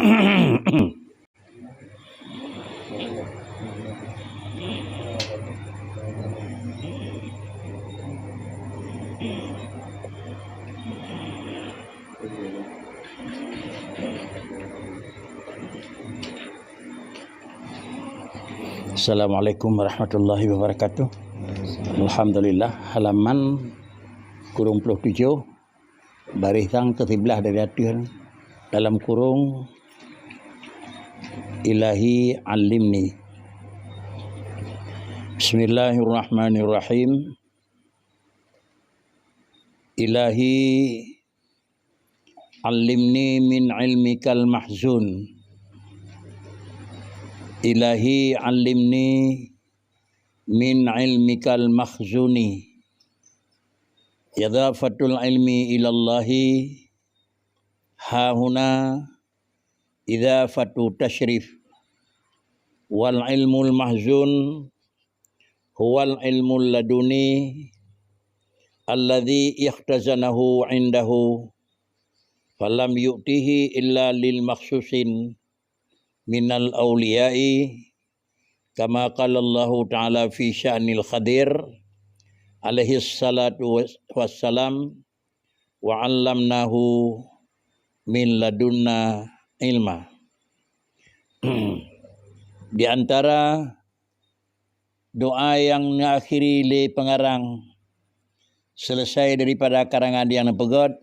Assalamualaikum warahmatullahi wabarakatuh. Alhamdulillah, halaman 27 baris yang ke-11 dari hatian dalam kurung Ilahi alimni. Bismillahirrahmanirrahim. Ilahi alimni min ilmikal mahzun. Ilahi alimni min ilmikal makhzuni. Idhafatul ilmi ilallahi hahuna idhafatu tashrif. Wal ilmul mahzun huwal ilmul laduni alladhi ikhtazanahu indahu falam yu'tihi illa lil makhsusin minal awliyai kama qala Allah Ta'ala fi sya'nil Khadir alaihi salatu wassalam wa 'allamnahu min ladunna ilma. Di antara doa yang mengakhiri le pengarang selesai daripada karangan yang pegot,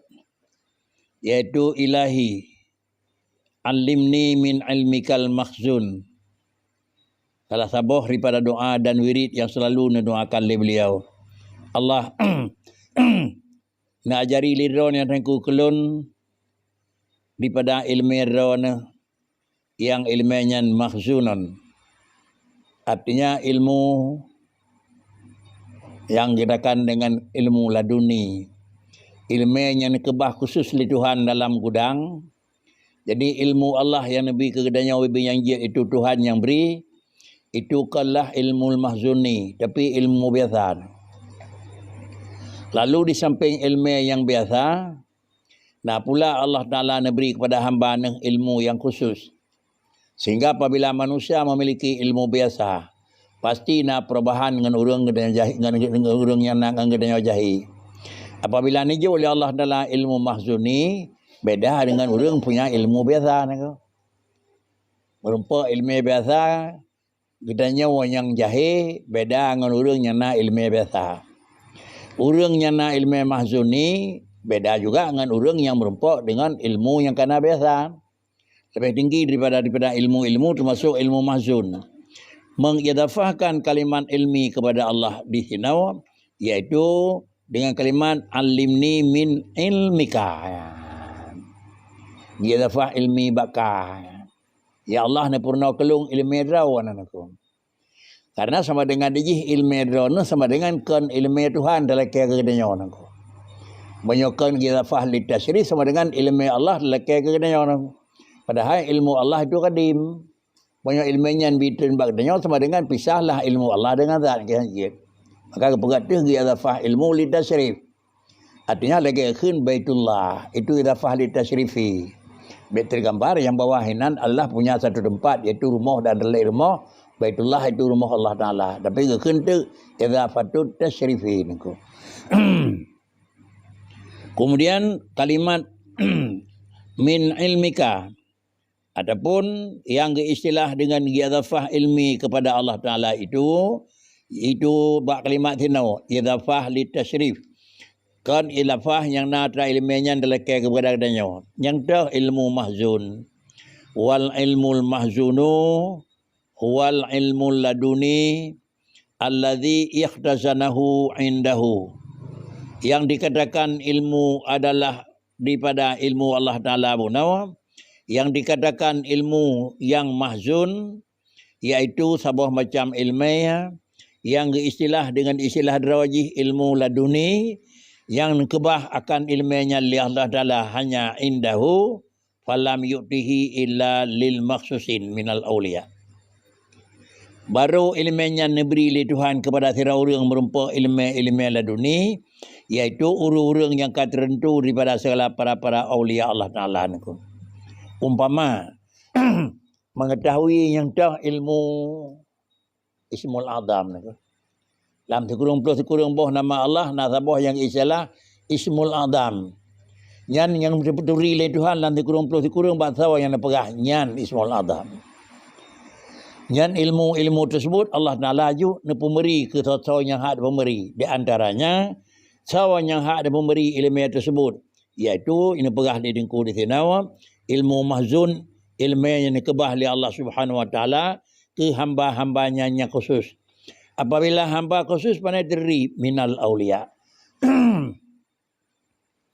yaitu ilahi alimni min ilmikal makhzun. Salah sabuh daripada doa dan wirid yang selalu mendoakan oleh beliau. Allah nak ajari liron yang tengku kelun daripada ilmu ron yang ilmunya makhzunan. Artinya ilmu yang dikatakan dengan ilmu laduni. Ilmu yang kebah khusus li Tuhan dalam gudang. Jadi ilmu Allah yang Nabi kegadanya yang dia itu Tuhan yang beri, itu kalah ilmu mahzuni, tapi ilmu biasa. Lalu di samping ilmu yang biasa, nah pula Allah Ta'ala beri kepada hamba ilmu yang khusus. Sehingga apabila manusia memiliki ilmu biasa, pasti nak perubahan dengan orang dengan orang yang nak kegadanya jahi. Apabila niju oleh Allah Ta'ala ilmu mahzuni, beda dengan orang punya ilmu biasa. Merupakan ilmu biasa, gedanya orang yang jahil, beda dengan orang yang nak ilmu biasa. Orang yang nak ilmu mahzuni, beda juga dengan orang yang merupakan dengan ilmu yang kena biasa. Lebih tinggi daripada ilmu-ilmu termasuk ilmu mahzun. Mengidafahkan kalimat ilmi kepada Allah di sini, yaitu dengan kalimat alimni min ilmika. Dia dafah ilmi bakah. Ya Allah ni purna kelung ilmi rawan anakku. Karena sama dengan dijih ilmi rawan sama dengan kan ilmi Tuhan dalam kegadanya anakku. Banyakan dia dafah li tasyrif sama dengan ilmi Allah dalam kegadanya anakku. Padahal ilmu Allah itu kadim. Banyak ilmunya yang bitun bagdanya sama dengan pisahlah ilmu Allah dengan zat kehajit. Maka kepegat dia dafah ilmu li tasyrif. Artinya lagi akhir Baitullah itu idafah li tasyrifi. Bait tergambar yang bawah hinan Allah punya satu tempat iaitu rumah dan dalam rumah Baitullah itu rumah Allah Ta'ala. Tapi akhir tu idafatu tasyrifi niku. Kemudian kalimat min ilmika, adapun yang istilah dengan idafah ilmi kepada Allah Ta'ala itu bak kalimat tinau idafah li tasyrif. Kan ilafah yang natra ilminya dalam kepada adanya. Yang dah ilmu mahzun. Wal ilmul mahzunu huwal ilmul laduni alladhi ikhtazanahu indahu. Yang dikatakan ilmu adalah daripada ilmu Allah Ta'ala bunawa. Yang dikatakan ilmu yang mahzun, iaitu sebuah macam ilmiah yang istilah dengan istilah darajih ilmu laduni, yang kebah akan ilmunya li Allah Ta'ala hanya indahu falam yu'tihi illa lil makhsusin minal awliya. Baru ilmunya neberi li Tuhan kepada sira orang merupakan ilmu laduni, iaitu orang-orang yang tertentu daripada segala para awliya Allah Ta'ala. Umpama mengetahui yang dah ilmu Ismul Azam ni. Dalam sekurang boh nama Allah, nasabah yang isalah Ismul Azam. Nyan yang betul-betul relay Tuhan dalam sekurang bahasa yang napegah nyan Ismul Azam. Nyan ilmu tersebut Allah Taala ju nepemberi ke saw yang hak pemberi. Di antaranya saw yang hak pemberi ilmu tersebut, iaitu ini pegah di dengku di sini ilmu mahzun, ilmu yang dikebah oleh Allah Subhanahu Wa Taala ke hamba-hambanya yang khusus. Apabila hamba khusus pandai diri minal aulia.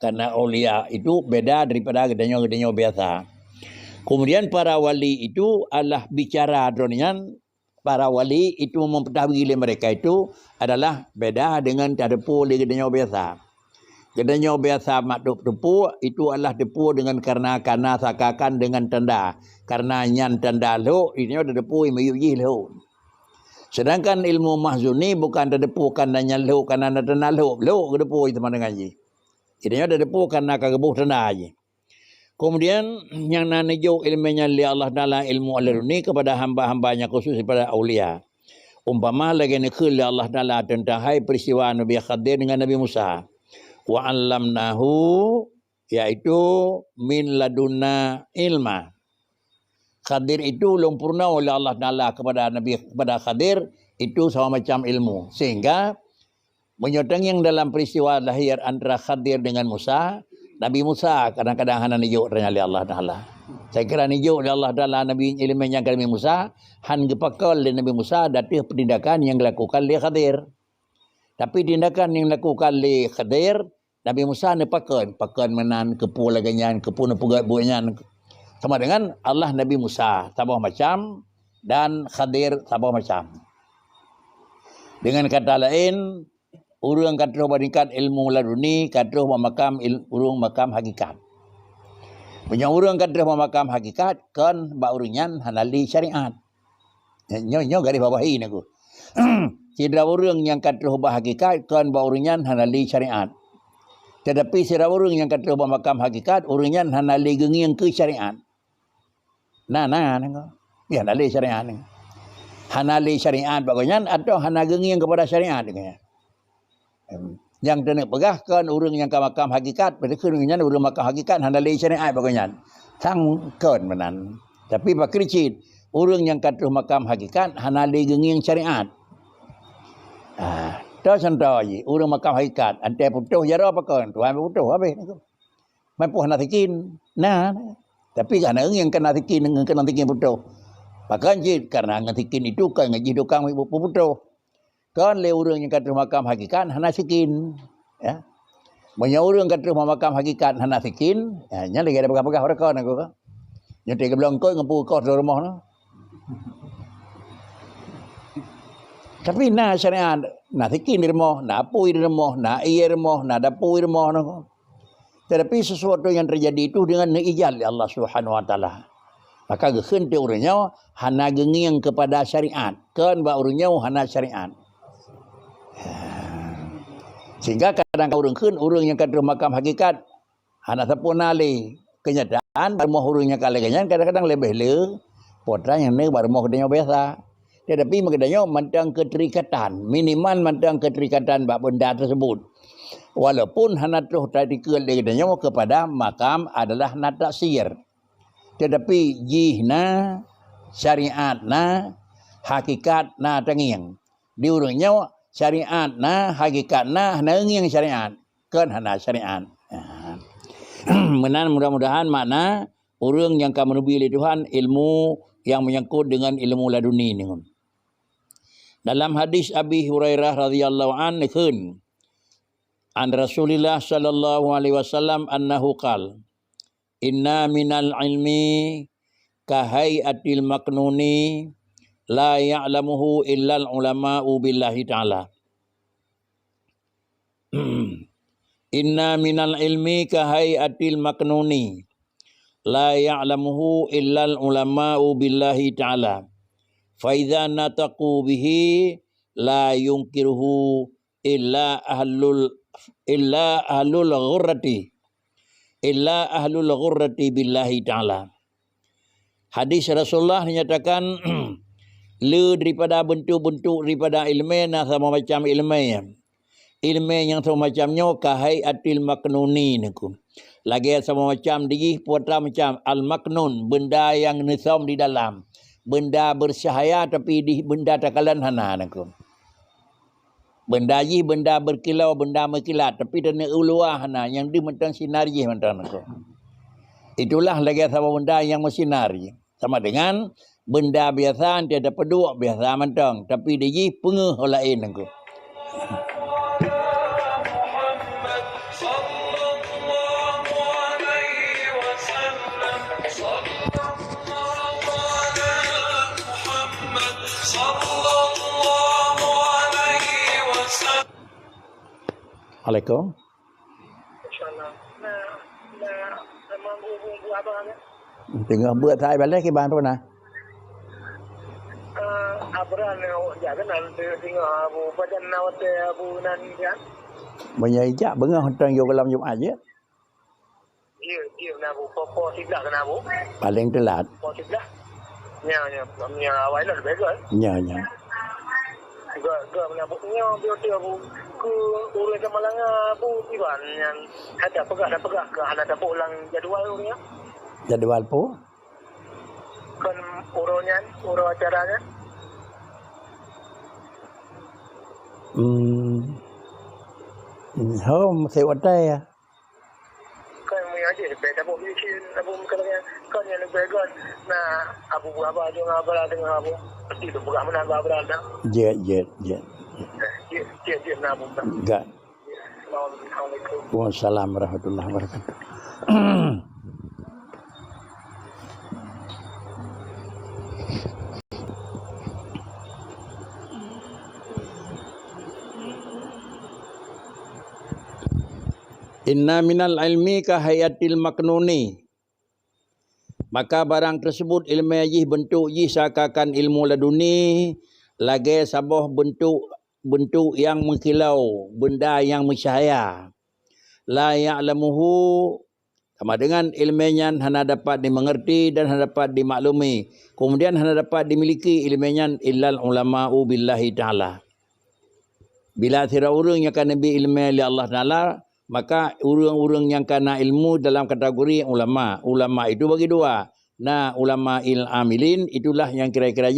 Karena aulia itu beda daripada gedenya biasa. Kemudian para wali itu adalah bicara dronian. Para wali itu memperdahului mereka itu adalah beda dengan depu di gedenya biasa. Gedenya biasa makduk depu itu adalah depu dengan karena sakakan dengan tanda. Karena nyan tanda lo, ini ada depu yang mayuji lo. Sedangkan ilmu mahzun ni bukan ada depu karena nyalo karena ada tanda lo depu itu mana dengan ji. Ini ada depu karena kagebuh tanda aja. Kemudian yang nanajuk ilmunya li Allah Taala ilmu aliruni kepada hamba-hambanya khusus kepada aulia. Umpama lagi ni khul Allah Taala tentang hai peristiwa Nabi Khadir dengan Nabi Musa. Wa 'allamnahu, yaitu min ladunna ilma. Khadir itu lumpurna oleh Allah Taala kepada Khadir itu sama macam ilmu. Sehingga menyotong yang dalam peristiwa lahir antara Khadir dengan Musa, Nabi Musa kadang-kadang hana nijuk oleh Allah Taala. Saya kira nijuk oleh Allah Taala Nabi ilmunya Nabi Musa, han gepakal oleh Nabi Musa datih tindakan yang dilakukan oleh Khadir. Tapi tindakan yang dilakukan oleh Khadir, Nabi Musa ne pakan menan kepu laganyan, kepu ne pegat buanyan. Sama dengan Allah Nabi Musa sabah macam dan Khadir sabah macam. Dengan kata lain, urang kata bandingkan ilmu laduni kata memakam urang makam hakikat. Punya urang kata memakam hakikat kan ba uringan hanali syariat. Nyo garis bawahi ni aku. Sidra urang yang kata bah hakikat kan ba uringan hanali syariat. Tetapi sidra urang yang kata memakam hakikat uringan hanali gengiang ke syariat. Ya hanali syariat ni. Hanali syariat bagainya atau hanagengi yang kepada syariat ni. Yang tenek pegahkan urang yang ke makam hakikat pada kenyanya urang makam hakikat hanali syariat bagainya. Sangkan menan. Tapi pak kricit urang yang katuh makam hakikat hanali gengi yang syariat. Dah contoh je urang makam hakikat antai putuh jara apa kan tuan putuh habis. Mampu hanatin. Tapi kerana yang kena tikin dengan kena tikin putuh. Bahkan je karena ngatikin itu kan ngaji dokang ibu putuh. Kan le urang yang kata makam hakikat hana sikin. Ya. Banyak urang kata makam hakikat hana sikin, ya nya lagi ada pegang-pegang rekan aku kan. Nya tega bilang kau ngapu kau di rumah no. Tapi syariat sikin di rumah, apui di rumah, iya rumah, dapui di rumah no. Tetapi sesuatu yang terjadi itu dengan ijal Allah Subhanahu Wa Taala. Maka gehente urangnya hana gengiang kepada syariat. Kan ba urangnya hana syariat. Sehingga kadang-kadang urang yang kata makam hakikat hana sapuna le kenyataan rumah urangnya kaleganyan kadang-kadang lebih le potra yang ne baru mau kedanya biasa. Tetapi maknanya mantang keterikatan, minimal mantang keterikatan bab benda tersebut. Walaupun hana tuh tadi kedanya kepada makam adalah nata sihir. Tetapi jihna syariatna hakikatna tengiang. Di urangnya syariatna hakikatna tengiang syariat. Kan hana syariat. Menan mudah-mudahan makna urang yang kamu pilih Tuhan ilmu yang menyangkut dengan ilmu laduni ni. Dalam hadis Abi Hurairah radhiyallahu anhu an Rasulillah sallallahu alaihi wasallam annahu qala inna minal ilmi kahai'atil maknuni la ya'lamuhu illal ulama'u billahi ta'ala. Inna minal ilmi kahai'atil maknuni la ya'lamuhu illal ulama'u billahi ta'ala. Fa idza nataqu bihi la yunkiruhu illa ahlul ghurrati billahi ta'ala. Hadis Rasulullah menyatakan le daripada bentuk-bentuk daripada ilmu nah sama macam ilmu. Ilmu yang sama macamnya kahai atil maknuni niku. Lagi sama macam digi puata macam al maknun, benda yang nisam di dalam. Benda bersahaya tapi di benda takalan hana niku. Benda ji benda berkilau, benda berkilat tapi dana uluah hana yang di mentang sinari mentang niku. Itulah lagi sama benda yang bersinari. Sama dengan benda biasa tiada peduk biasa mentang tapi digi pengeh lain niku. Assalamualaikum. InsyaAllah. Nak mampu abang ni. Tengah buat saya balik ke bahan tu nak. Abang ni awak jangan nanti tengok abu badan awak abu nanti kan. Menyajak bengah hutang yo dalam Jumaat je. Dia nak abu popo sebelah kan abu. Paling telat. Popo sebelah. Nya awak nak lebih kan. Nya. Gak menabuknya dia abu ke urus Malang abu tiban yang ada pegak ke ada pulang jadual urusnya. Jadual po? Kan urus acaranya. Home sewata ya. Kan punya aja beda abu bikin abu kalanya kan yang lebih kan. Nah abu apa aja ngabal dengan abu. Pasti tu bukan mana ngabal ada. Jet. Dia nak abu. Enggak. Assalamualaikum. Waalaikumsalam warahmatullahi wabarakatuh. Inna minal ilmi ka hayatil maknuni. Maka barang tersebut ilmu jih bentuk jih seakan ilmu laduni, lagi sabah bentuk yang mengkilau, benda yang mencahaya. La ya'lamuhu, sama dengan ilmunya hana dapat dimengerti dan hana dapat dimaklumi. Kemudian hana dapat dimiliki ilmunya illal ulama'u billahi ta'ala. Bila tira orang yang akan nabi ilmu oleh Allah Ta'ala, maka urang-urang yang kena ilmu dalam kategori ulama. Ulama itu bagi dua. Nah, ulama amilin itulah yang kira-kira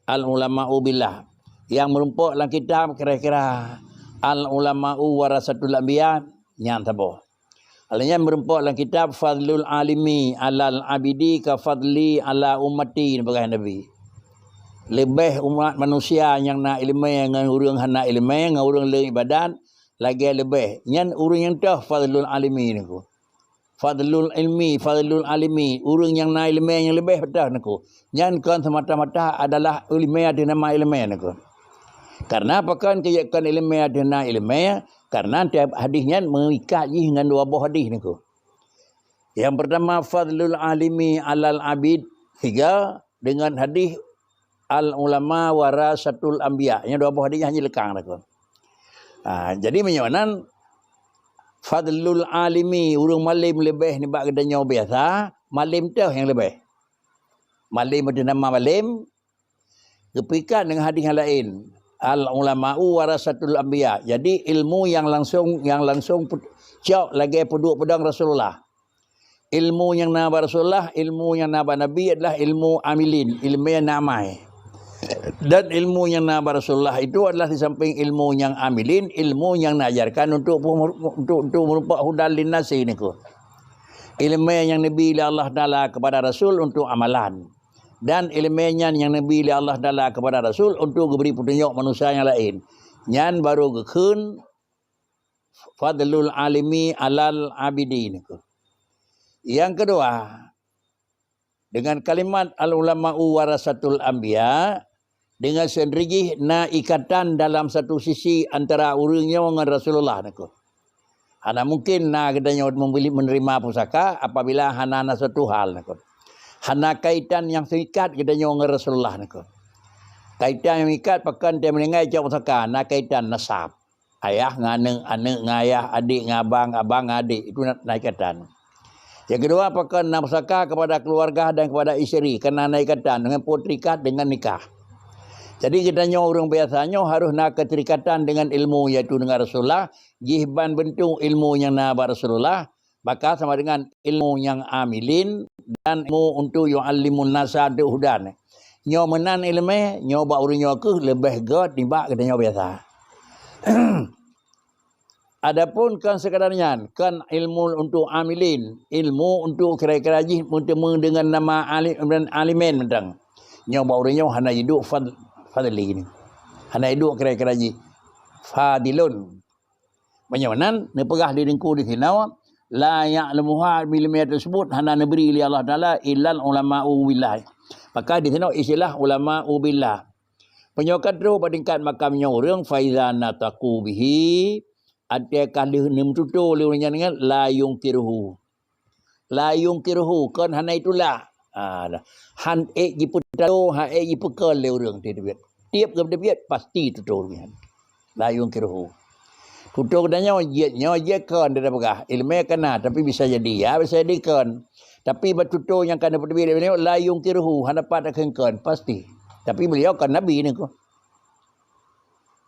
al ulama'u billah. Yang merumpuk dalam kitab kira-kira al ulama'u warasatul anbiya yang tabuh. Alanya merumpuk dalam kitab fadlul alimi alal abidi ka fadli ala ummati sebagai nabi. Lebih umat manusia yang nak ilmu dengan urang hana ilmu dengan urang le ibadat lagi lebih. Yang urang yang dah fadlul alimi ni ku. Fadlul ilmi, fadlul alimi. Urang yang nak ilmu yang lebih betul ni ku. Yang kan semata-mata adalah ilmu ada nama ilmu ni ku. Karena apa kan keyakan ilmu ada nama ilmu? Karena tiap hadisnya mengikat dengan dua buah hadis ni ku. Yang pertama fadlul alimi alal abid. Tiga dengan hadis al ulama warasatul anbiya. Yang dua buah hadis hanya lekang ni ku. Jadi menyawanan fadlul alimi urang malim lebih ni bak kedanya biasa, malim tu yang lebih. Malim ada nama malim kepikat dengan hadis yang lain. Al ulama'u warasatul anbiya. Jadi ilmu yang langsung cak lagi peduk pedang Rasulullah. Ilmu yang naba Rasulullah, ilmu yang naba Nabi adalah ilmu amilin, ilmu yang namai. Dan ilmu yang naba Rasulullah itu adalah di samping ilmu yang amilin, ilmu yang najarkan untuk merupakan hudal linnasi ni ku. Ilmu yang Nabi Allah Taala kepada Rasul untuk amalan. Dan ilmunya yang Nabi Allah Taala kepada Rasul untuk beri petunjuk manusia yang lain. Yang baru gekun fadlul alimi alal abidin. Yang kedua, dengan kalimat al ulama'u warasatul anbiya, dengan sendiri na ikatan dalam satu sisi antara urangnya dengan Rasulullah niku. Hana mungkin na kedanya menerima pusaka apabila hana satu hal niku. Hana kaitan yang terikat kedanya dengan Rasulullah niku. Kaitan yang ikat pakan dia mendengar jawab pusaka, na kaitan nasab. Ayah ngane, anak ngayah, adik ngabang, abang adik itu na ikatan. Yang kedua, apakah nafkah kepada keluarga dan kepada isteri kena naikatan dengan putrikat dengan nikah. Jadi kitanya orang biasanya harus nak keterikatan dengan ilmu iaitu dengan Rasulullah, jihban bentuk ilmu yang nak Rasulullah, maka sama dengan ilmu yang amilin dan ilmu untuk yu'allimun nasa hudan. Nyo menan ilmu, nyo ba urang nyo ke lebih god timbang kitanya biasa. Adapun kan sekadarnya kan ilmu untuk amilin, ilmu untuk kira-kira untuk dengan nama alim dan alimen mentang. Nyo ba urang nyo hana hidup fadli ni. Hana hidup kira-kira fadilun. Banyanan ne pegah di dengku di sinau la ya'lamuha ilmu tersebut hana neberi li Allah Taala illal ulama'u billah. Maka di sinau istilah ulama'u billah. Penyokat roh tingkat makamnya orang faiza nataku bihi ada kali nim tutu lewanya dengan la yungkirhu kan hana itulah han jiputado ha jipekal le orang dia tiap dia pasti tutu la yungkirhu tutu katanya je kan dia pegah ilmu kena tapi bisa jadi ya bisa jadi kan tapi batutu yang kena berbeza ni la yungkirhu hana dapat kan pasti tapi beliau kan nabi ni ko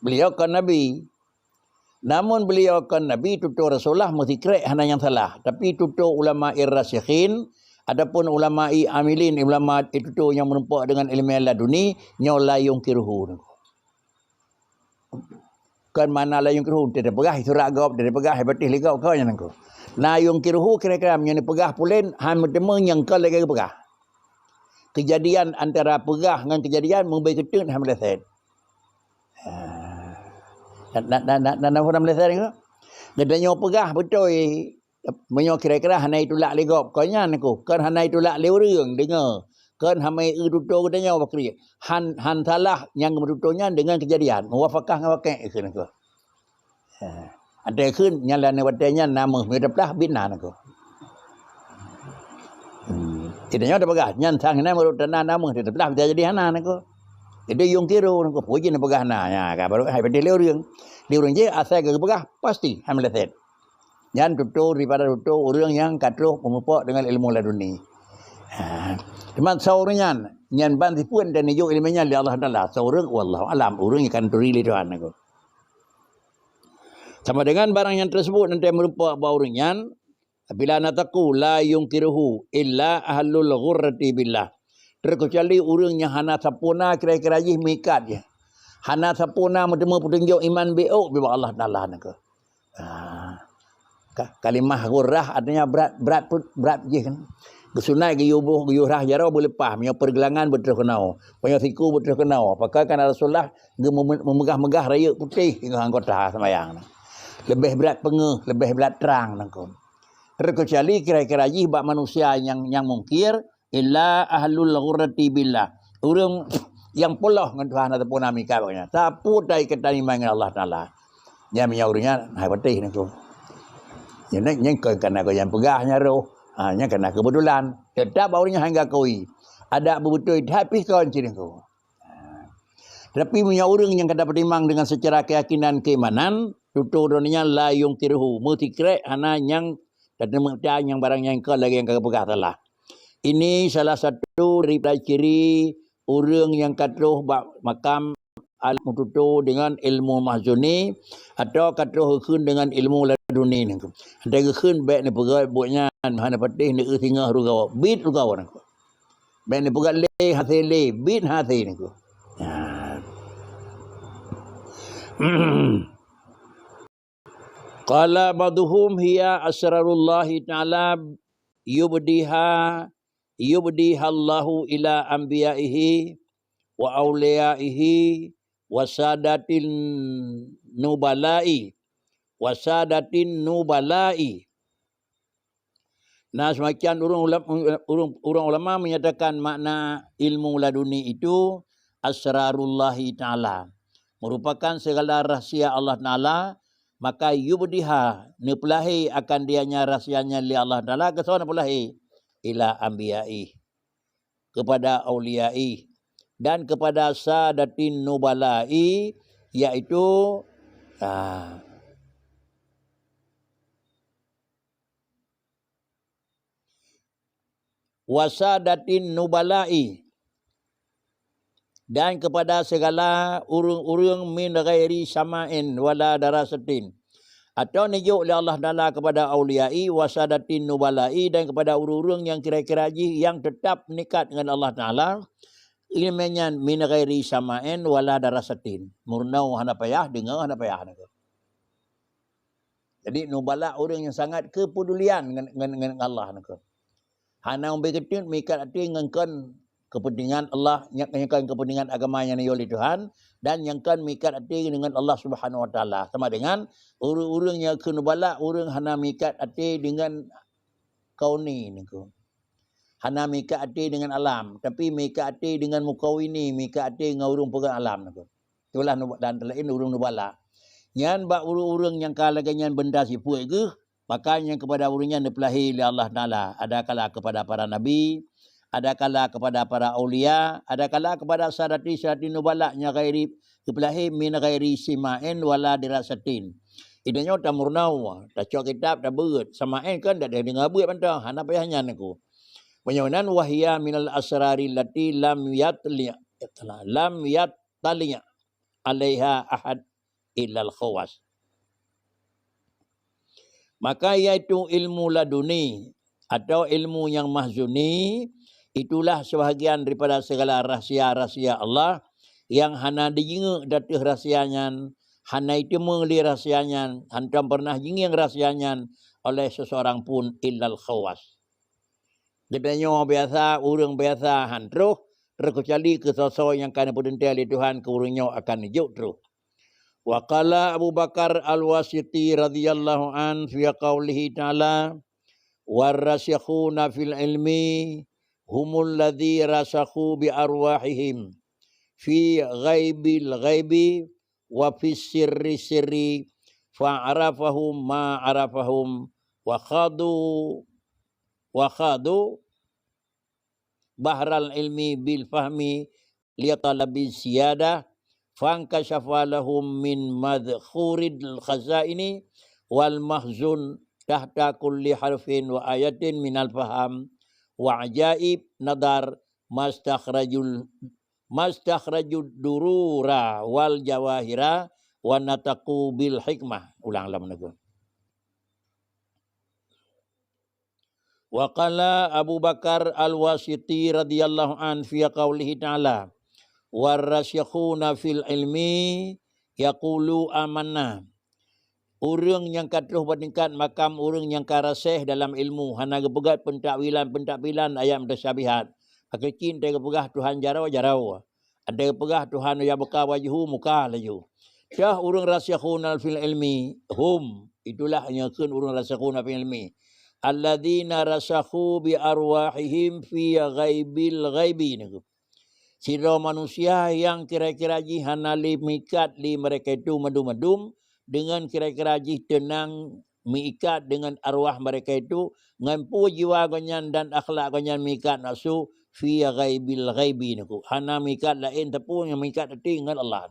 beliau kan nabi. Namun beliau kan Nabi tutur Rasulullah mesti krek hana yang salah. Tapi tutur ulama irrasikhin, adapun ulama amilin, ulama itu yang menempuk dengan ilmu laduni, nyo la yungkirhu. Kan mana la yungkirhu, dia pegah surat gawab, dia pegah hebatih ligau kau yang nangku. La yungkirhu kira-kira yang pegah pulen, han bertemu yang kau lagi pegah. Kejadian antara pegah dengan kejadian memberi ketun hamil said. Dan orang Malaysia ni ko. Dia pegah betul. Menyo kira-kira hana itulak legop. Kau nyan aku. Kan hana itulak leureng dengar. Kan hamai tutur katanya bakri. Han salah yang menuturnya dengan kejadian. Muwafaqah dengan wakil ikut aku. Ada kun nyala ni watanya nama medaplah bina aku. Tidaknya ada pegah. Nyan sang hana menurut nama medaplah jadi hana aku. Jadi yung kiro ko puji na pegah na ya ka baru hai pada leureng je asal ke pegah pasti hamil set. Jangan tutur daripada tutur orang yang katruh memupuk dengan ilmu laduni. Cuma seorang nyan banti pun dan nijuk ilmunya li Allah Taala. Seorang wallahu alam orang akan turi li Tuhan aku. Sama dengan barang yang tersebut nanti merupakan orang yang bila nataku la yungkiruhu illa ahlul ghurrati billah. Terkecuali orang yang hana sapuna kira-kira jih mikat je. Hana sapuna bertemu petunjuk iman bi'uk biwa Allah Ta'ala. Kalimah ghurrah artinya berat je kan. Kesunai ke yubuh rah jarau boleh pah. Punya pergelangan betul kenau. Punya siku betul kenau. Apakah kan Rasulullah memegah-megah raya putih hingga anggota semayang. Lebih berat pengeh, lebih berat terang. Terkecuali kira-kira jih bak manusia yang mungkir. Illa ahlul ghurrati billah. Orang yang poloh dengan Tuhan ataupun nami kabanya. Tapu dari ketaniman dengan Allah Taala. Yang menyaurunya hai patih nako. Yang kena kau yang pegahnya roh. Yang kena kebetulan. Tetap barunya hingga koi. Ada betul tapi kau ciri kau. Tapi punya orang yang kena pertimang dengan secara keyakinan keimanan, tuturunnya la yungkirhu. Mesti krek hana yang yang barang yang kau lagi yang kau pegah salah. Ini salah satu daripada ciri orang yang katruh makam al-mututu dengan ilmu mahzuni atau katruh khun dengan ilmu laduni ni. Ada khun baik ni pegai buatnya hana patih ni singa rugaw bit rugaw ni. Baik ni pegai le hasil le bit hasil ni. Qala ba'duhum hiya asrarullahi ta'ala yubdihallahu ila anbiya'ihi wa awliyaihi wa sadatin nubala'i. Nah, semakian orang ulama menyatakan makna ilmu laduni itu asrarullahi ta'ala. Merupakan segala rahsia Allah Ta'ala. Maka yubdiha nepelahi akan dianya rahsianya li Allah Ta'ala. Kesana nepelahi ila anbiya'i, kepada auliya'i, dan kepada sadatin nubala'i, iaitu wasadatin nubala'i, dan kepada segala urang-urang min ghairi sama'in wala darasatin. Atau nijuk oleh Allah Ta'ala kepada awliyai wasadatin nubala'i, dan kepada urang-urang yang kira-kira yang tetap nikat dengan Allah Ta'ala, ilmunya min ghairi sama'in wala darasatin. Murnau hana payah, dengar hana payah. Jadi nubala orang yang sangat kepedulian dengan Allah. Hana umbi ketin mikat hati ngengkan kepentingan Allah, nyangkan kepentingan agama yang oleh Tuhan, dan nyangkan mikat hati dengan Allah Subhanahu Wa Taala. Sama dengan orang-orang yang kenubala, orang hana mikat hati dengan kauni niku. Hana mikat hati dengan alam, tapi mikat hati dengan mukawini, mikat hati dengan urung pegang alam niku. Itulah dan lain urung nubala. Nyan ba urung-urung yang kalaganya benda siput ke, maka yang kepada urungnya dipelahi oleh Allah Ta'ala. Ada kala kepada para nabi, ada kala kepada para aulia, ada kala kepada sadati nubala nya ghairi dipelahi min ghairi sima'in wala dirasatin. Idanya ta murnau, ta cok kitab ta beut, sama'in kan dak dengar beut pantang, hana payahnya niku. Penyawanan wahya minal asrari lati lam yattali alaiha ahad illal khawas. Maka iaitu ilmu laduni atau ilmu yang mahzuni, itulah sebahagian daripada segala rahsia-rahsia Allah yang hana dijinguk datih rahsianya, hana itu mengli rahsianya, hantam pernah jinging rahsianya oleh seseorang pun illal khawas. Katanya biasa, orang biasa hantruh, terkecuali ke sosok yang kena perintah oleh Tuhan, ke orangnya akan hidup terus. Wa qala Abu Bakar Al-Wasiti radhiyallahu an fi qaulihi ta'ala warasikhuna fil ilmi humul ladzi rasakhu bi arwahihim fi ghaibil ghaibi wa fis sirri sirri fa'arafahum ma arafahum wa khadu bahral ilmi bil fahmi liyatalabi siyadah fankashafa lahum min madkhuridil khazaini wal mahzun tahta kulli harfin wa ayatin minal faham wa ajaib nadar mastakhrajud durura wal jawahira wa nataqu bil hikmah. Ulang lam naku. Wa qala Abu Bakar Al-Wasiti radhiyallahu an fi qaulihi ta'ala warasikhuna fil ilmi yaqulu amanna. Orang yang katuh bertingkat makam orang yang karasih dalam ilmu hana gepegat pentakwilan ayat mutasyabihat. Hakikin ada gepegah Tuhan jarau. Ada gepegah Tuhan ya buka wajhu muka laju. Syah orang rasikhuna fil ilmi hum, itulah yang kun orang rasikhuna fil ilmi alladzina rasakhu bi arwahihim fi ghaibil ghaibi. Sira manusia yang kira-kira hana li mikat li mereka itu medum-medum dengan kira-kira tenang mikat dengan arwah mereka itu ngampu jiwa ganyan dan akhlak ganyan mikat nasu fi ghaibil ghaibi niku. Hana mikat lain tapi yang mikat hati dengan Allah.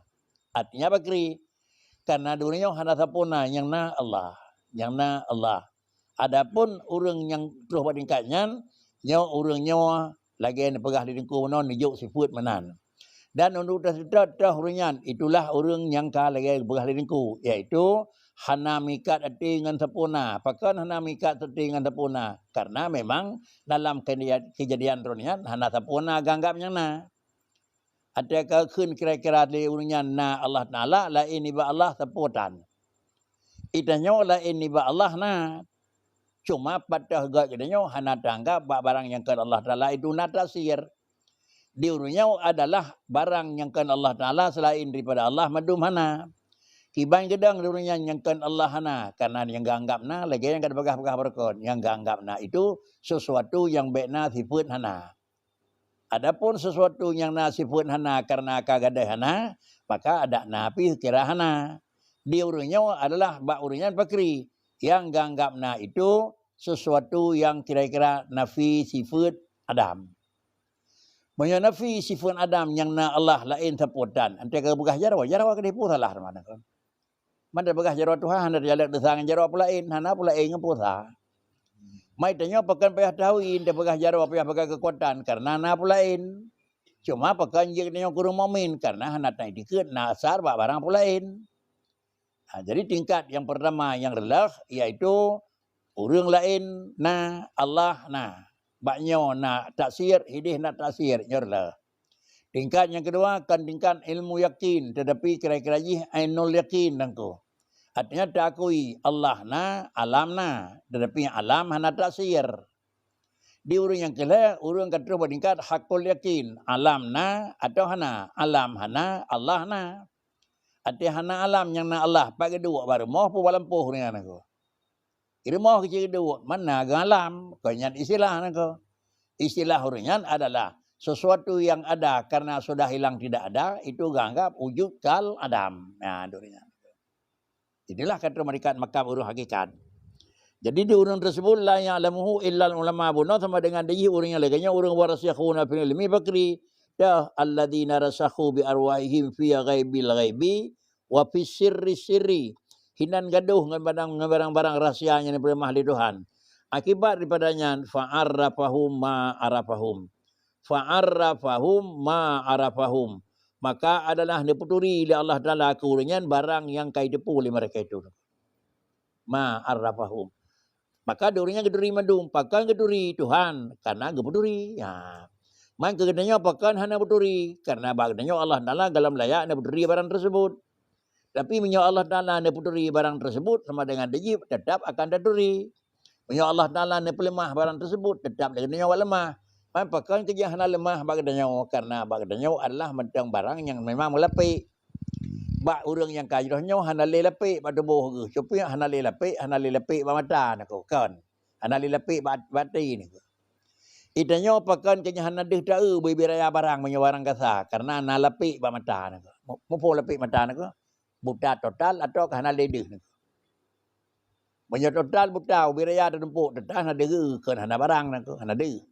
Artinya bakri karena dunia hana sapuna yang na Allah, yang na Allah. Adapun orang yang terus bertingkatnya nyawa orang nyawa lagi yang pegah di lingkup non nijuk sifut menan. Dan untuk dah orangnya itulah orang yang lagi pegah di lingkup, iaitu hana mikat hati dengan sempurna. Pakan hana mikat hati dengan sempurna karena memang dalam kejadian dunia hana sempurna ganggapnya na. Adakah kun kira-kira di orangnya na Allah Taala lain iba Allah seputan. Itanya lain iba Allah na. Cuma pada gaknya hana tanggap barang yang kan Allah Ta'ala itu natasir. Diurunya adalah barang yang kan Allah Ta'ala selain daripada Allah madum hana. Kiban gedang diurunya yang kan Allah hana. Karena yang ganggap na, lagi yang kan begah-begah berkon. Yang ganggap na itu sesuatu yang bekna sifat hana. Adapun sesuatu yang na sifat hana karena kagadai hana, maka ada napi kira hana. Diurunya adalah bak urunya pakri. Yang ganggap na itu sesuatu yang kira-kira nafi sifat Adam. Banyak nafi sifat Adam yang na Allah lain seputan. Antara begah jarawa ke dipu salah mana kan. Mana begah jarawa Tuhan ada jalan desangan jarawa pula lain, hana pula lain ngepusah. Mai tanya pakan payah tauin, dia pegah jaro payah pegah kekuatan karena na pulain. Cuma pakan je tanya kurang momin karena hanat naik dikit nasar barang pulain. Jadi tingkat yang pertama yang rendah iaitu orang lain na Allah na. Baknyo na taksir, hidih na taksir nyorlah. Tingkat yang kedua kan tingkat ilmu yakin tetapi kira-kira ainul yakin nangko. Artinya takui Allah na, alam na, tetapi alam hana taksir. Di urang yang kedua, urang kedua bertingkat hakul yakin, alam na atau hana, alam hana, Allah na. Artinya hana alam yang na Allah, pak kedua baru mau pu balampuh dengan aku. Ira mau kecil kedua, mana alam, kau nyat istilah nangko. Istilah urangnya adalah sesuatu yang ada karena sudah hilang tidak ada, itu dianggap wujud kal adam. Nah, durinya. Inilah kata mereka makam urang hakikat. Jadi di urang tersebut la ya'lamuhu illa ulama bunau sama dengan dia urang yang lainnya urang warasikhuna fil ilmi bakri dah alladzina rasakhu bi arwahihim fi ghaibil ghaibi wa fi sirri sirri. Hinan gaduh dengan barang-barang rahsianya daripada mahli Tuhan. Akibat daripadanya fa'arrafahum ma arafahum. Fa'arrafahum ma arafahum. Maka adalah diputuri oleh Allah Ta'ala keurungan barang yang kai depu oleh mereka itu. Ma'arrafahum. Maka diorangnya geduri madum. Pakan geduri Tuhan. Karena geduri. Ya. Man kegenanya pakan hana geduri. Karena baganya Allah Ta'ala dalam layak na geduri barang tersebut. Tapi minyak Allah Ta'ala na geduri barang tersebut sama dengan dejib tetap akan geduri. Minyak Allah Ta'ala na pelemah barang tersebut tetap kegenanya lemah. Pakan kerja hana lemah bagdanya karena bagdanya adalah mentang barang yang memang melapik. Bak orang yang kajrohnya hana le lapik pada tubuh ke. Supaya hana le lapik ba mata nak kan. Hana le lapik bati ni. Itanya pakan kerja hana deh tau bibiraya barang menyewarang kasa karena hana lapik ba mata nak. Mopo lapik mata nak. Buta total atau hana le deh nak. Banyak total buta bibiraya tempuk tetah hana deh kan hana barang nak hana deh.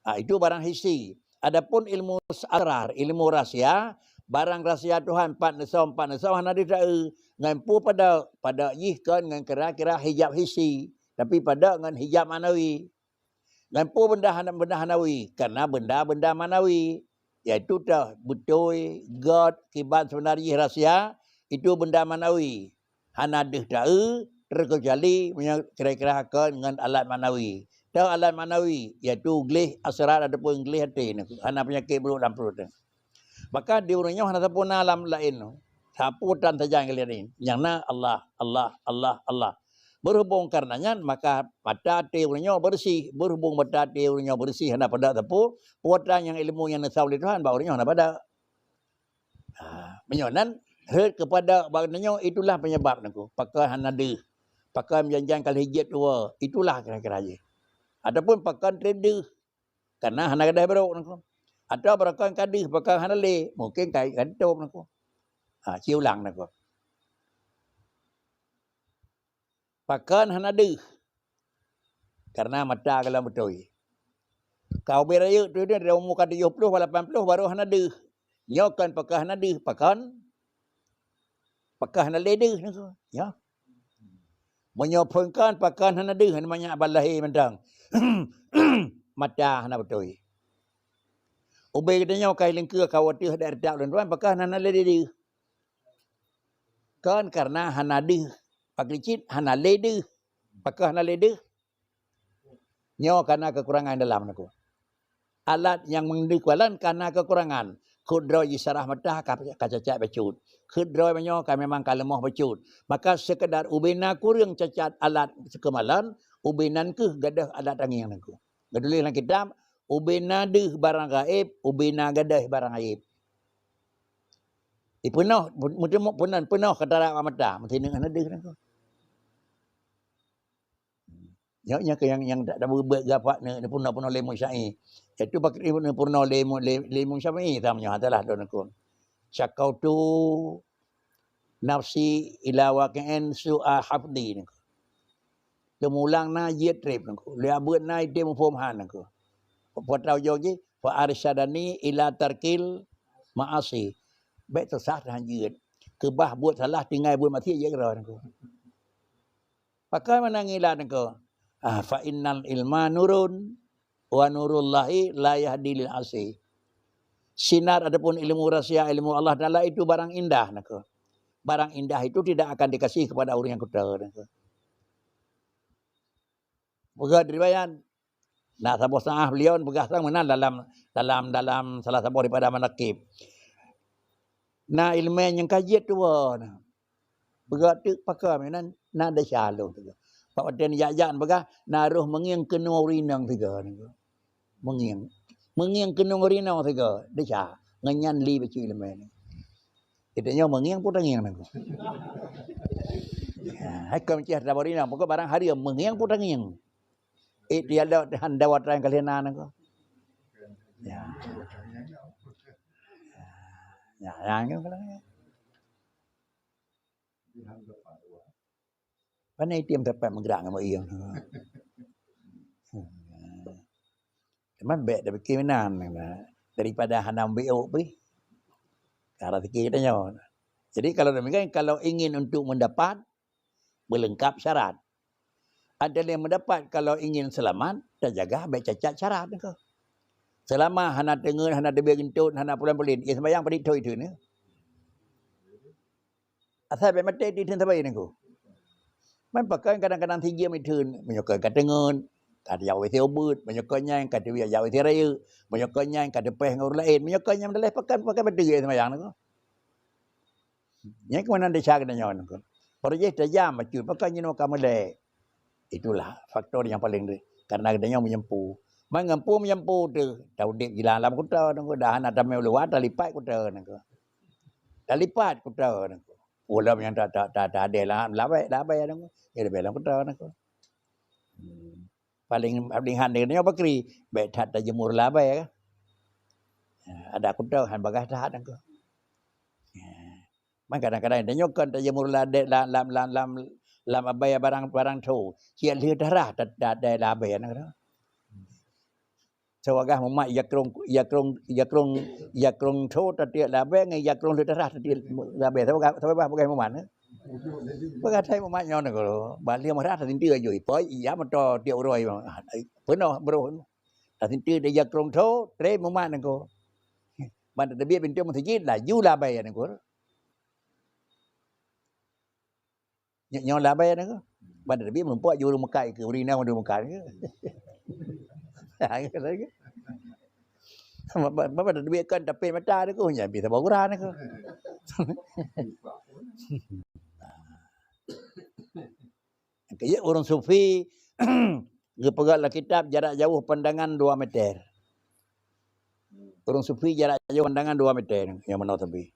Itu barang hisi. Adapun ilmu asrar, ilmu rahsia, barang rahsia Tuhan 4 nesau hana ditahu. Ngampu pada yihkan dengan kira-kira hijab hisi, tapi pada dengan hijab manawi. Ngampu benda hanawi karena benda-benda manawi. Iaitu dah betul God kibat sebenarnya rahsia itu benda manawi. Hana ditahu terkecuali kira-kira dengan alat manawi. Tahu alat manawi iaitu gelis asrar ataupun gelis hati ni hana penyakit buruk dalam perut ni. Maka di urangnya hana sapun alam lain tu. Saputan saja yang kalian ini. Yang na Allah. Berhubung karenanya maka mata hati urangnya bersih. Berhubung mata hati urangnya bersih hana pada tapu. Puatan yang ilmu yang nasau oleh Tuhan bahawa urangnya hana pada. Menyonan herd kepada baginanya itulah penyebab aku. Pakai hana deh. Pakai menjanjikan kali hijat dua. Itulah kira-kira je. Ataupun pakan trader karena hana kedai beruk nako. Atau pakan kadih pakan hana le mungkin kai kantom nako. Chiu lang nako. Pakan hana deh karena mata kalam betul. Kau beraya tu dia umur kata 70 wala 80 baru hana deh. Nyokan pakan hana deh pakan hana le deh nako. Ya. Menyopongkan pakan hana deh namanya balahi mentang. Mata hana betul. Ubay katanya kai lengke khawatir ada redak dan tuan pakai hana ledi. Kan karena hana deh. Paklicit hana ledi. Pakai hana ledi. Nyo karena kekurangan dalam aku. Alat yang mendikualan karena kekurangan. Kudro isarah mata kacacat bacut. Kudro menyo kan memang kalemah bacut. Maka sekedar ubina kurang cacat alat sekemalan. Ubinan ke gadah alat angin aku. Gadulah dalam kitab, ubina deh barang gaib, ubina gadah barang gaib. Penuh kata mata, mesti dengan ada aku. Nya ke yang tak ada bergapak ni pun lemu syai. Itu pakai pun lemu syai tamanya adalah don aku. Syakau tu nafsi ila waqin su'a hafdi ni. Kemulang na yet trip nako. Lia buat na demo form han nako. Potau jogi fa arsyadani ila tarkil ma'asi. Baik tersah dah yet. Kebah buat salah tinggal buat mati je kira nako. Pakai mana ngilat nako. Fa innal ilma nurun wa nurullahi la yahdi lil asi. Sinar adapun ilmu rahsia ilmu Allah Taala itu barang indah naka. Barang indah itu tidak akan dikasih kepada orang yang kuda naka. Moga diriwayan. Nah, sabuh setengah beliau begah sang menang dalam salah satu daripada manakib. Nah, ilmu yang kajian tu nah. Begah tu pakai menan nak ada shalom tu. Pak wadan ya-yan begah naruh mengiang kena urinang tiga naka. Mengiang kena urinang tiga. Dia nganyan li baca ilmu ni. Kitanya mengiang pun tangiang naka. Hakam cih dah urinang pokok barang hari mengiang pun tangiang. Dia ada handawat yang kalian nana. Ya. Ya, yang kalau ni. Mana itu yang dapat menggerak dengan iang. Cuman baik dah fikir menan daripada hanam beok pi. Cara fikir kita nyawa. Jadi kalau demikian kalau ingin untuk mendapat berlengkap syarat. Ada yang mendapat kalau ingin selamat dan jaga baik cacat syarat ke. Selama hana dengar hana debir gentut hana pulan-pulan ia sembahyang pada itu ni. Asal baik mati di tin sabai ni ko. Man pakai kadang-kadang tinggi mitun menyokong katengun kada jauh itu obut menyokongnya yang kada jauh itu raya menyokongnya yang kada peh ngor lain menyokongnya mendalah pakai benda ia sembahyang ni ko. Nya ke mana dia cakap nyon ko. Projek tajam macam pakai nyino kamale. Itulah faktor yang paling karena adanya menyempu. Menyempu tu tahu dek gila alam kuta nang dah ana tamai luar dah lipat kuta nang. Dah lipat kuta nang. Ulam yang tak ada lah labai nang. Ya dah belang kuta nang. Paling handai dia bakri baik tak jemur labai kan. Ada kuta han bagah dah nang. Man kadang-kadang dia nyokon tak jemur lam abai barang tu kian lihat darah dah abai nang. Sewagah memak yakrong tu tadi abai ngai yakrong lihat darah tadi abai sewagah bukan memak. Bukan saya memak nyon ko. Balik marah tadi dia jo ipoi iya mato dia uroi. Penuh bro. Tadi dia yakrong tu tre memak nang ko. Man tadi pintu masjid lah ju abai nang ko. Nyon labai nang. Pada lebih mempuat juru mekai ke urina madu mekai ke. Ha kata ke. Bapa dah lebih kan tapi mata dia ko nya bisa baguran ke. Kaya orang sufi ngepegaklah kitab jarak jauh pandangan 2 meter. Orang sufi jarak jauh pandangan 2 meter yang mana tepi.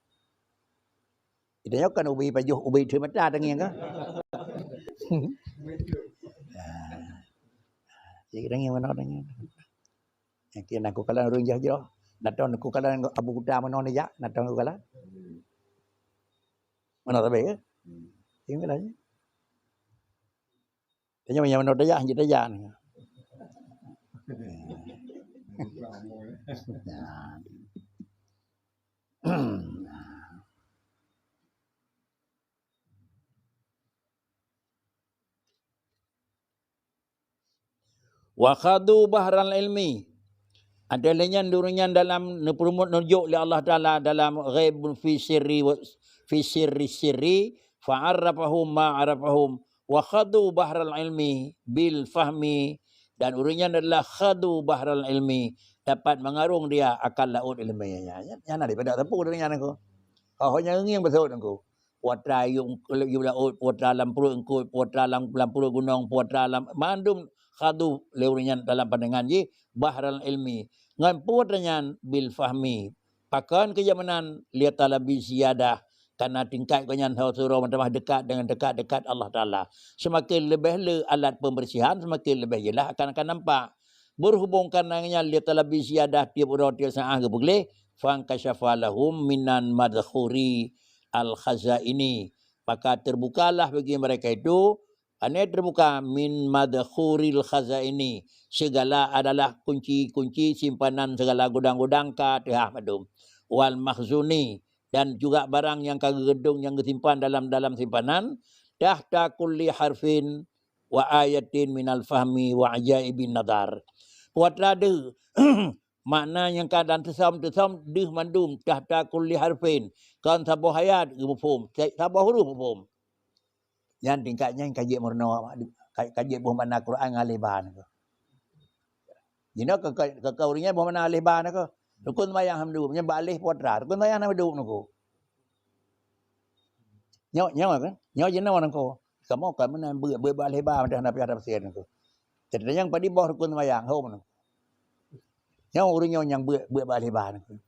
Idanya kan ubi pajuh ubi 2 meter tenging kan. Jadi dengan mana dengan. Yang kira aku kalah orang jah. Natau aku kalah Abu Kuda mana ni jak. Natau aku kalah. Mana tak baik ke? Tengok lah. Tanya yang mana daya hanya daya ni. Wa khadu bahral ilmi. Ada lenyan durunyan dalam neprumut nunjuk oleh Allah Taala dalam ghaibun fi sirri fa'arrafahum ma arafahum wa khadu bahral ilmi bil fahmi dan urunyan adalah khadu bahral ilmi dapat mengarung dia akal laut ilmiahnya. Yang ada pada tempuh durunyan aku. Hanya nging betul aku. Putra yung laut, putra lampur engkau, putra lampur gunung, putra mandum khadu leurian dalam pandangan ji bahral ilmi ngan putranya bil fahmi pakan kejamanan lihat talabi siyadah karena tingkat kenyan surau mentah dekat dengan dekat Allah Taala semakin lebih le alat pembersihan semakin lebih jelas akan nampak berhubung karenanya lihat talabi siyadah tiap urau tiap saah boleh fang kasyafalahum minan madkhuri al khazaini maka terbukalah bagi mereka itu ane terbuka min madkhuril khazaini segala adalah kunci-kunci simpanan segala gudang-gudang ka teh madum wal makhzuni dan juga barang yang kagedung yang disimpan dalam simpanan tahta kulli harfin wa ayatin minal fahmi wa ajaibin nadar. Puat lada makna yang keadaan tersam dih mandum tahta kulli harfin kan sabah hayat mufhum sabah huruf mufhum. Yang tingkatnya yang kaji murno kaji buh makna Quran ngaliban ko. Jino ke kaurinya buh makna aliban ko. Rukun mayang hamdu nya balih puat ra rukun mayang nama duk nako. Nyawa kan? Nyawa jena orang ko. Kamu kan mana balih ba dah nak ada pasien nako. Jadi yang padi bawah rukun mayang hom nako. Nyawa urang yang balih ba nako.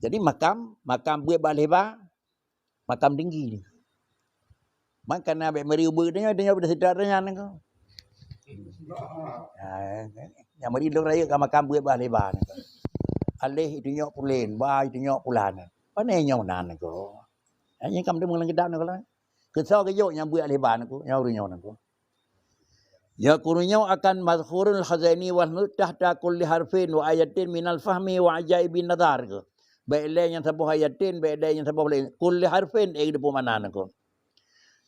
Jadi makam balih ba makam tinggi ni. Maka nak meri uber dia dah sedarnya nako. Yang meri dok raya ke makam balih ba nako. Alih itu nyok pulen, ba itu nyok pulan. Pane nyok nan nako. Yang kam dia mengelang kedap nako lah. Kesau ke yok yang alih ba nako, nyok urang nako. Ya kurunya akan mazhurul khazaini wal tahta kulli harfin wa ayatin minal fahmi wa ajaibin nadar ko. Baik yang sabah ayatin, baik yang sabah boleh kulli harfin depu mana ko.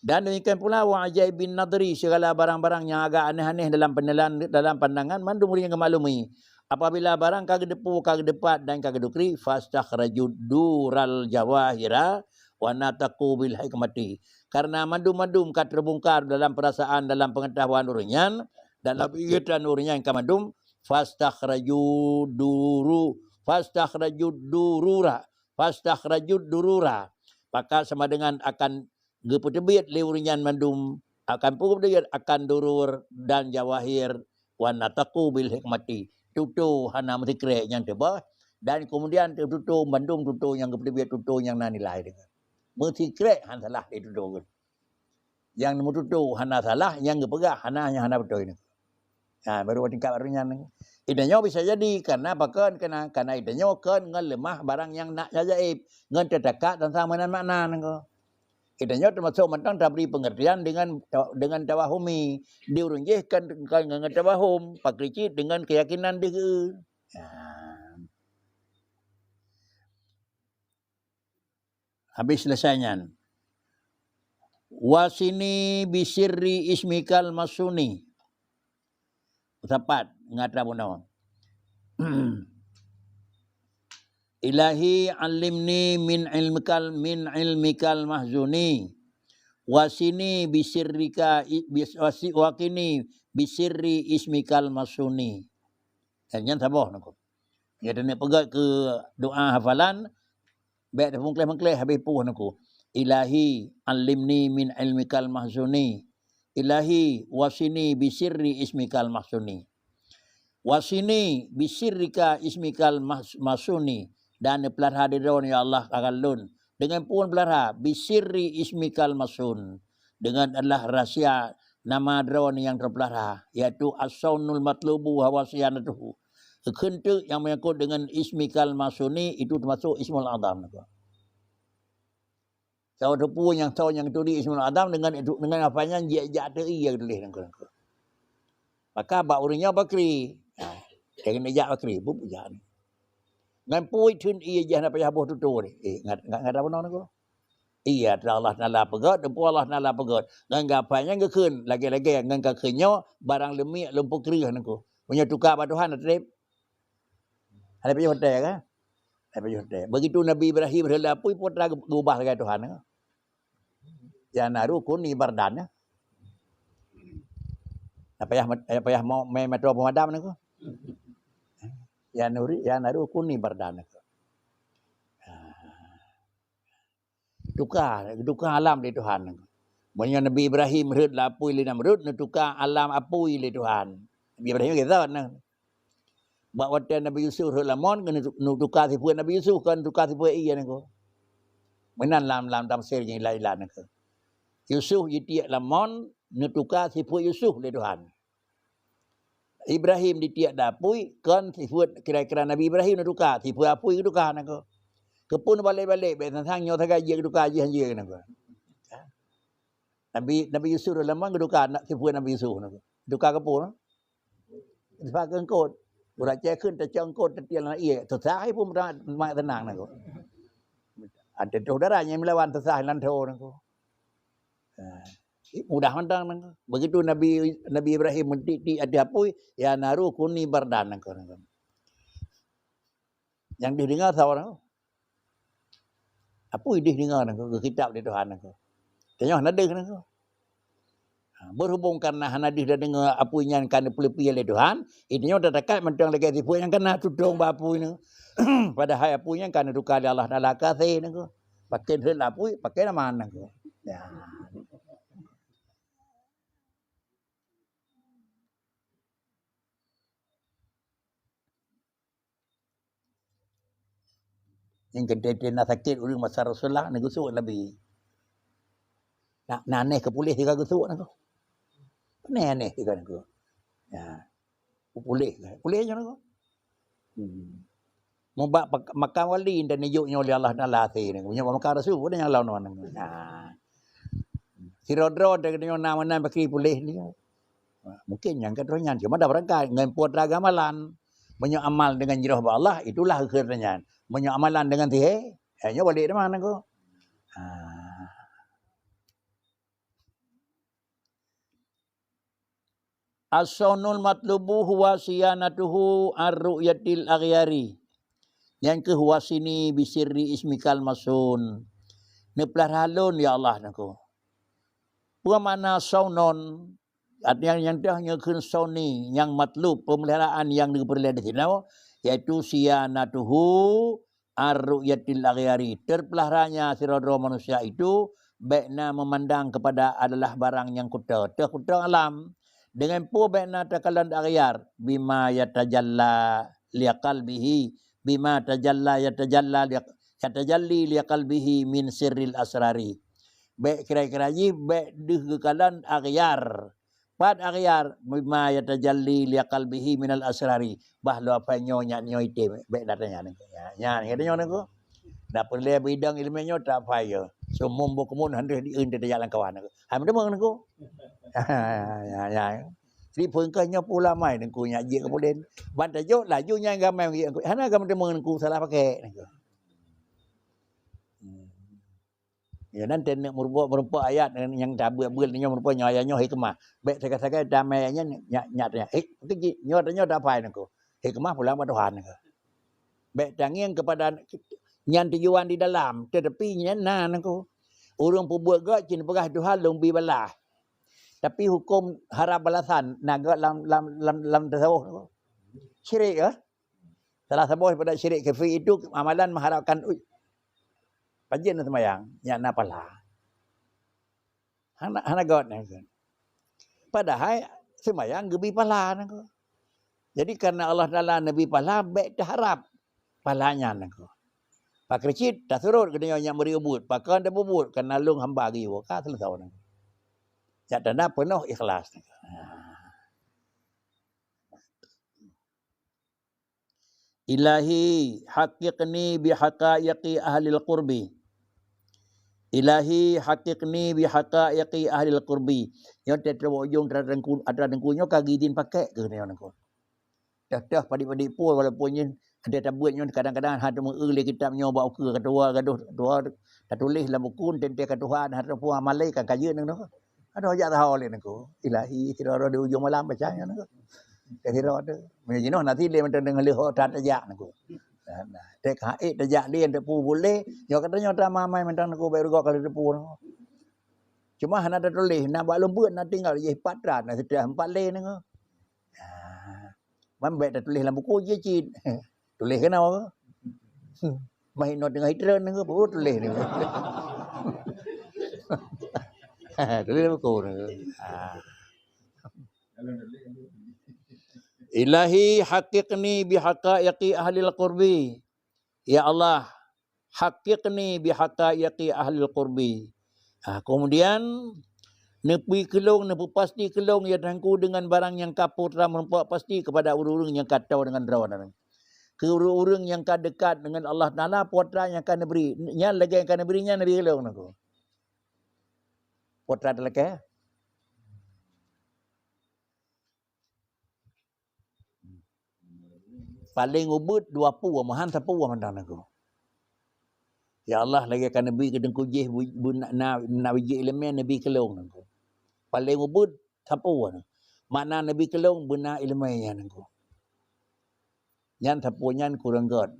Dan demikian pula wa ajaibin nadri segala barang-barang yang agak aneh-aneh dalam penilaian dalam pandangan mandum yang kemaklumi. Apabila barang kagak depu, kagak depat dan kagak dukri fastakhrajud dural jawahira wa nataqu bil hikmati. Karena mandum-mandum kat terbongkar dalam perasaan, dalam pengetahuan urinyan, dalam ingatan urinyan kamandum fastakhrajud durura. Maka sama dengan akan geputebit le urinyan mandum akan puput akan durur dan jawahir wa nataqu bil hikmati. Tutu hana metikrek yang tebah dan kemudian tutu mandum tutu yang geputebit tutu yang nanilai dengan. Metikrek han salah itu tutu. Yang nombor tutu hana salah, yang gepegah hana yang hana betul ini. Nah, baru tingkat barunya ni. Idanya bisa jadi karena apa kan karena idanya kan ngan lemah barang yang nak jaib, ngan terdekat dan sama dengan makna nengko. Idanya termasuk mentang tak beri pengertian dengan tawahumi. Diurunjihkan dengan tawahum, pakricit dengan keyakinan dia. Habis selesainya. Wasini bisirri ismikal masuni. Tepat ngata pun. Ilahi alimni min ilmikal mahzuni. Wasini bisirrika wakini bisirri ismikal masuni. Yang sabah nak. Ya dan pegat ke doa hafalan baik dah mengkleh habis puh nak. Ilahi alimni min ilmikal mahzuni. Ilahi wasini bisirri ismikal mahzuni. Wasini bisirrika ismikal masuni. Dan pelihara dirawan ya Allah akalun. Dengan pun pelihara bisirri ismikal masun. Dengan adalah rahsia nama dirawan yang terpelihara. Iaitu as-saunul matlubu hawasiyanatuhu. Kekentuk yang menyangkut dengan ismikal masuni itu termasuk ismul azam. Tahu tepu yang tahu yang tulis Ismul Adam dengan apanya dia teri yang tulis nangko. Maka bak urangnya bakri. Dengan ejak bakri bu bujan. Ngan pui tun ia jah nak payah boh tutu ni. Ngat apa nangko. Iya Allah Taala pegat, depu Allah Taala pegat. Ngan gapanya ngekeun lagi-lagi ngan kakeunyo barang lemik lempu kerih nangko. Punya tukar batuhan trip. Ada payah hotel kan? Begitu Nabi Ibrahim berlaku putra berubah dengan Tuhan. Ya naru kuni bardan. Apa ya mau metro pemadam ni ko? Ya naru kuni bardan. Duka alam di Tuhan. Banyak Nabi Ibrahim berlaku li Namrud nutuka alam apui li Tuhan. Nabi Ibrahim kita kan. Bawa Nabi Yusuf lamon kena tukar tipu Nabi Yusuf kan tukar tipu iya nako. Menan lam tafsir yang lain-lain nako. Yusuf ditiak lamon nutukar tipu Yusuf le Tuhan. Ibrahim ditiak dapui kan tipu kira-kira Nabi Ibrahim nutukar tipu apui tukar nako. Kepun balik-balik betang nyo tagay je tukar je hanje nako. Nabi Yusuf lamon tukar nak tipu Nabi Yusuf nako. Tukar kepun. Sebab kengkot Burak cek kun tercongkot tertial nak ia tersah pun mak tenang nak. Ada tu darah yang melawan tersah lan tho nak. Mudah mandang nang. Begitu Nabi Ibrahim mendidik ada apa ya naru kuni bardan nang. Yang didengar sawan. Apa idih dengar nang ke kitab di Tuhan nang. Tanya nadeh nang. Berhubung karena hanadih dah dengar apa yang kan pelipih oleh Tuhan, ininya dah dekat mentang lagi tipu yang kena tudung bapu ini. Padahal apa yang kan duka Allah Taala kasih ni ko. Pakai hel apu, pakai nama nang ko. Ya. Yang kedai nak sakit urang masa Rasulullah ni gusuk lebih. Nak aneh ke pulih juga gusuk nang ko. Aneh juga nang ko. Ya. Pulih je nang ko. Membak makan wali dan niyuknya oleh Allah Taala sih ni. Punya makan Rasul pun yang lawan nang. Nah. Si Rodro dengan nama pakai pulih ni. Mungkin yang kedua cuma dah berangkat dengan puat ragamalan. Banyak amal dengan jirah Allah, itulah akhirnya. Banyak amalan dengan sihir, hanya balik di mana ko. As-saunul matlubu huwa siyanatuhu ar-ru'yatil aghyari. Yang ke huwa sini bisirri ismikal masun. Neplah halun ya Allah nako. Apa makna saunon? Artinya yang dah nyekun sauni yang matlub pemeliharaan yang diperlihat di sini yaitu siyanatuhu ar-ru'yatil aghyari. Terpelaharanya sira-sira manusia itu baikna memandang kepada adalah barang yang kuda. Kuda alam. Dengan pu baikna takalan aghyar bima yatajalla liqalbihi bima yatajalli liqalbihi min sirril asrari. Baik kira-kira ji baik dihekalan aghyar. Pad aghyar bima yatajalli liqalbihi minal asrari. Bahlo apa nyonya ite baik datanya ni. Nya katanya ni ko. Dak perlu bidang ilmunya tak payah. Sumum bukumun hendak diun di jalan kawan aku. Hai mendemang aku. Ya. Jadi pengkanya pula mai aku nyaji ke boleh. Bantai jo lajunya gamai aku. Hana gam mendemang aku salah pakai. Ya nanti nak merupa ayat yang dah buat ni merupa ayatnya hikmah. Baik saya damainya nyatnya. Pergi nyatnya dah apa aku. Hikmah pula Tuhan aku. Baik tangian kepada yang tujuan di dalam tetapi nyana aku. Orang pembuat gak cina pegah Tuhan lumbi balas. Tapi hukum harap balasan naga lam tasawuf. Syirik ya. Salah satu daripada syirik kafir itu amalan mengharapkan pajen semayang, ya napalah. Hana god ni. Padahal semayang gebi pala nako. Jadi karena Allah Taala nabi pala baik harap palanya nako. Pak kecil tak surut ke dia yang beri ubud, pakan dah bubut karena lung hamba gi wa ka selesai nako. Ya tanda penuh ikhlas nako. Ilahi haqiqni bihaqaiqi ahli al-qurbi. Ilahi haqiqni bihaqaiqi ahli al-qurbi. Yang terwujung ada dengkunya kagidin pakai ke dia nako. Dah padik-padik pun walaupun ada tabuatnya kadang-kadang ada mengeuli kitabnya bawa ke ketua gaduh dua tak tulis dalam buku tente ke Tuhan ada pun amalai kan kaje nang nako. Ada ajak tahu oleh nako. Ilahi kira-kira di ujung malam bacanya nako. Kira ada. Menjino nanti dia mentang dengan leh tak ajak nako. Nah, tek haid ajak dia tak pu boleh. Yo katanya tak mamai mentang nako baru gak kali depu nako. Cuma hana ada tulis nak buat lembut nak tinggal je patran nak sedah 4 leh nako. Man baik dah tulis dalam buku je cin. Tulis kena apa? Main not dengan hidran ke baru tulis ni. Tulis dalam buku ni. Ilahi haqiqni bihaqaiqi ahli al-qurbi. Ya Allah, haqiqni bihaqaiqi ahli al-qurbi. Kemudian nepi kelong, nepi pasti kelong ya tangku dengan barang yang kapur telah merempak pasti kepada urung-urung yang katau dengan rawan. Ke urung-urung yang dekat dengan Allah Taala putra yang akan beri. Nya lagi yang akan berinya nabi kelong aku. Putra lagi. Paling ubud 2 pu, mahan 10 mandang aku. Ya Allah lagi kan Nabi ke dengku jih na wiji ilmu Nabi kelong nangku. Paling ubud tapu nang. Mana Nabi kelong bena ilmu nya nangku. Nyan tapu nyan kurang god.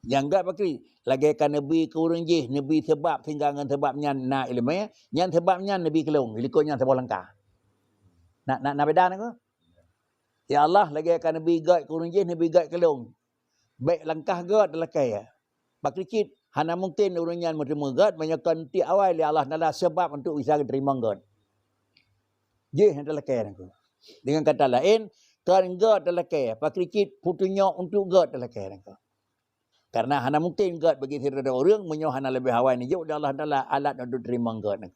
Yang gak pakri lagi kan Nabi ke urang jih Nabi sebab tinggal dengan sebab nyan na ilmu nyan sebab nyan Nabi kelong iliko nyan sebab langkah. Nak beda nangku. Ya Allah lagi kan Nabi god ke urang jih Nabi god kelong. Baik langkah god adalah kaya. Pakri cit hana mungkin urang nyan menerima god banyakan ti awal ya Allah nala sebab untuk bisa terima god. Jih adalah kaya nangku. Dengan kata lain, kan God adalah kaya. Pakrikit putunya untuk God adalah kaya. Karena hana mungkin God bagi tirada orang, menyoh hana lebih hawa ni. Jauh Allah adalah alat untuk terima God.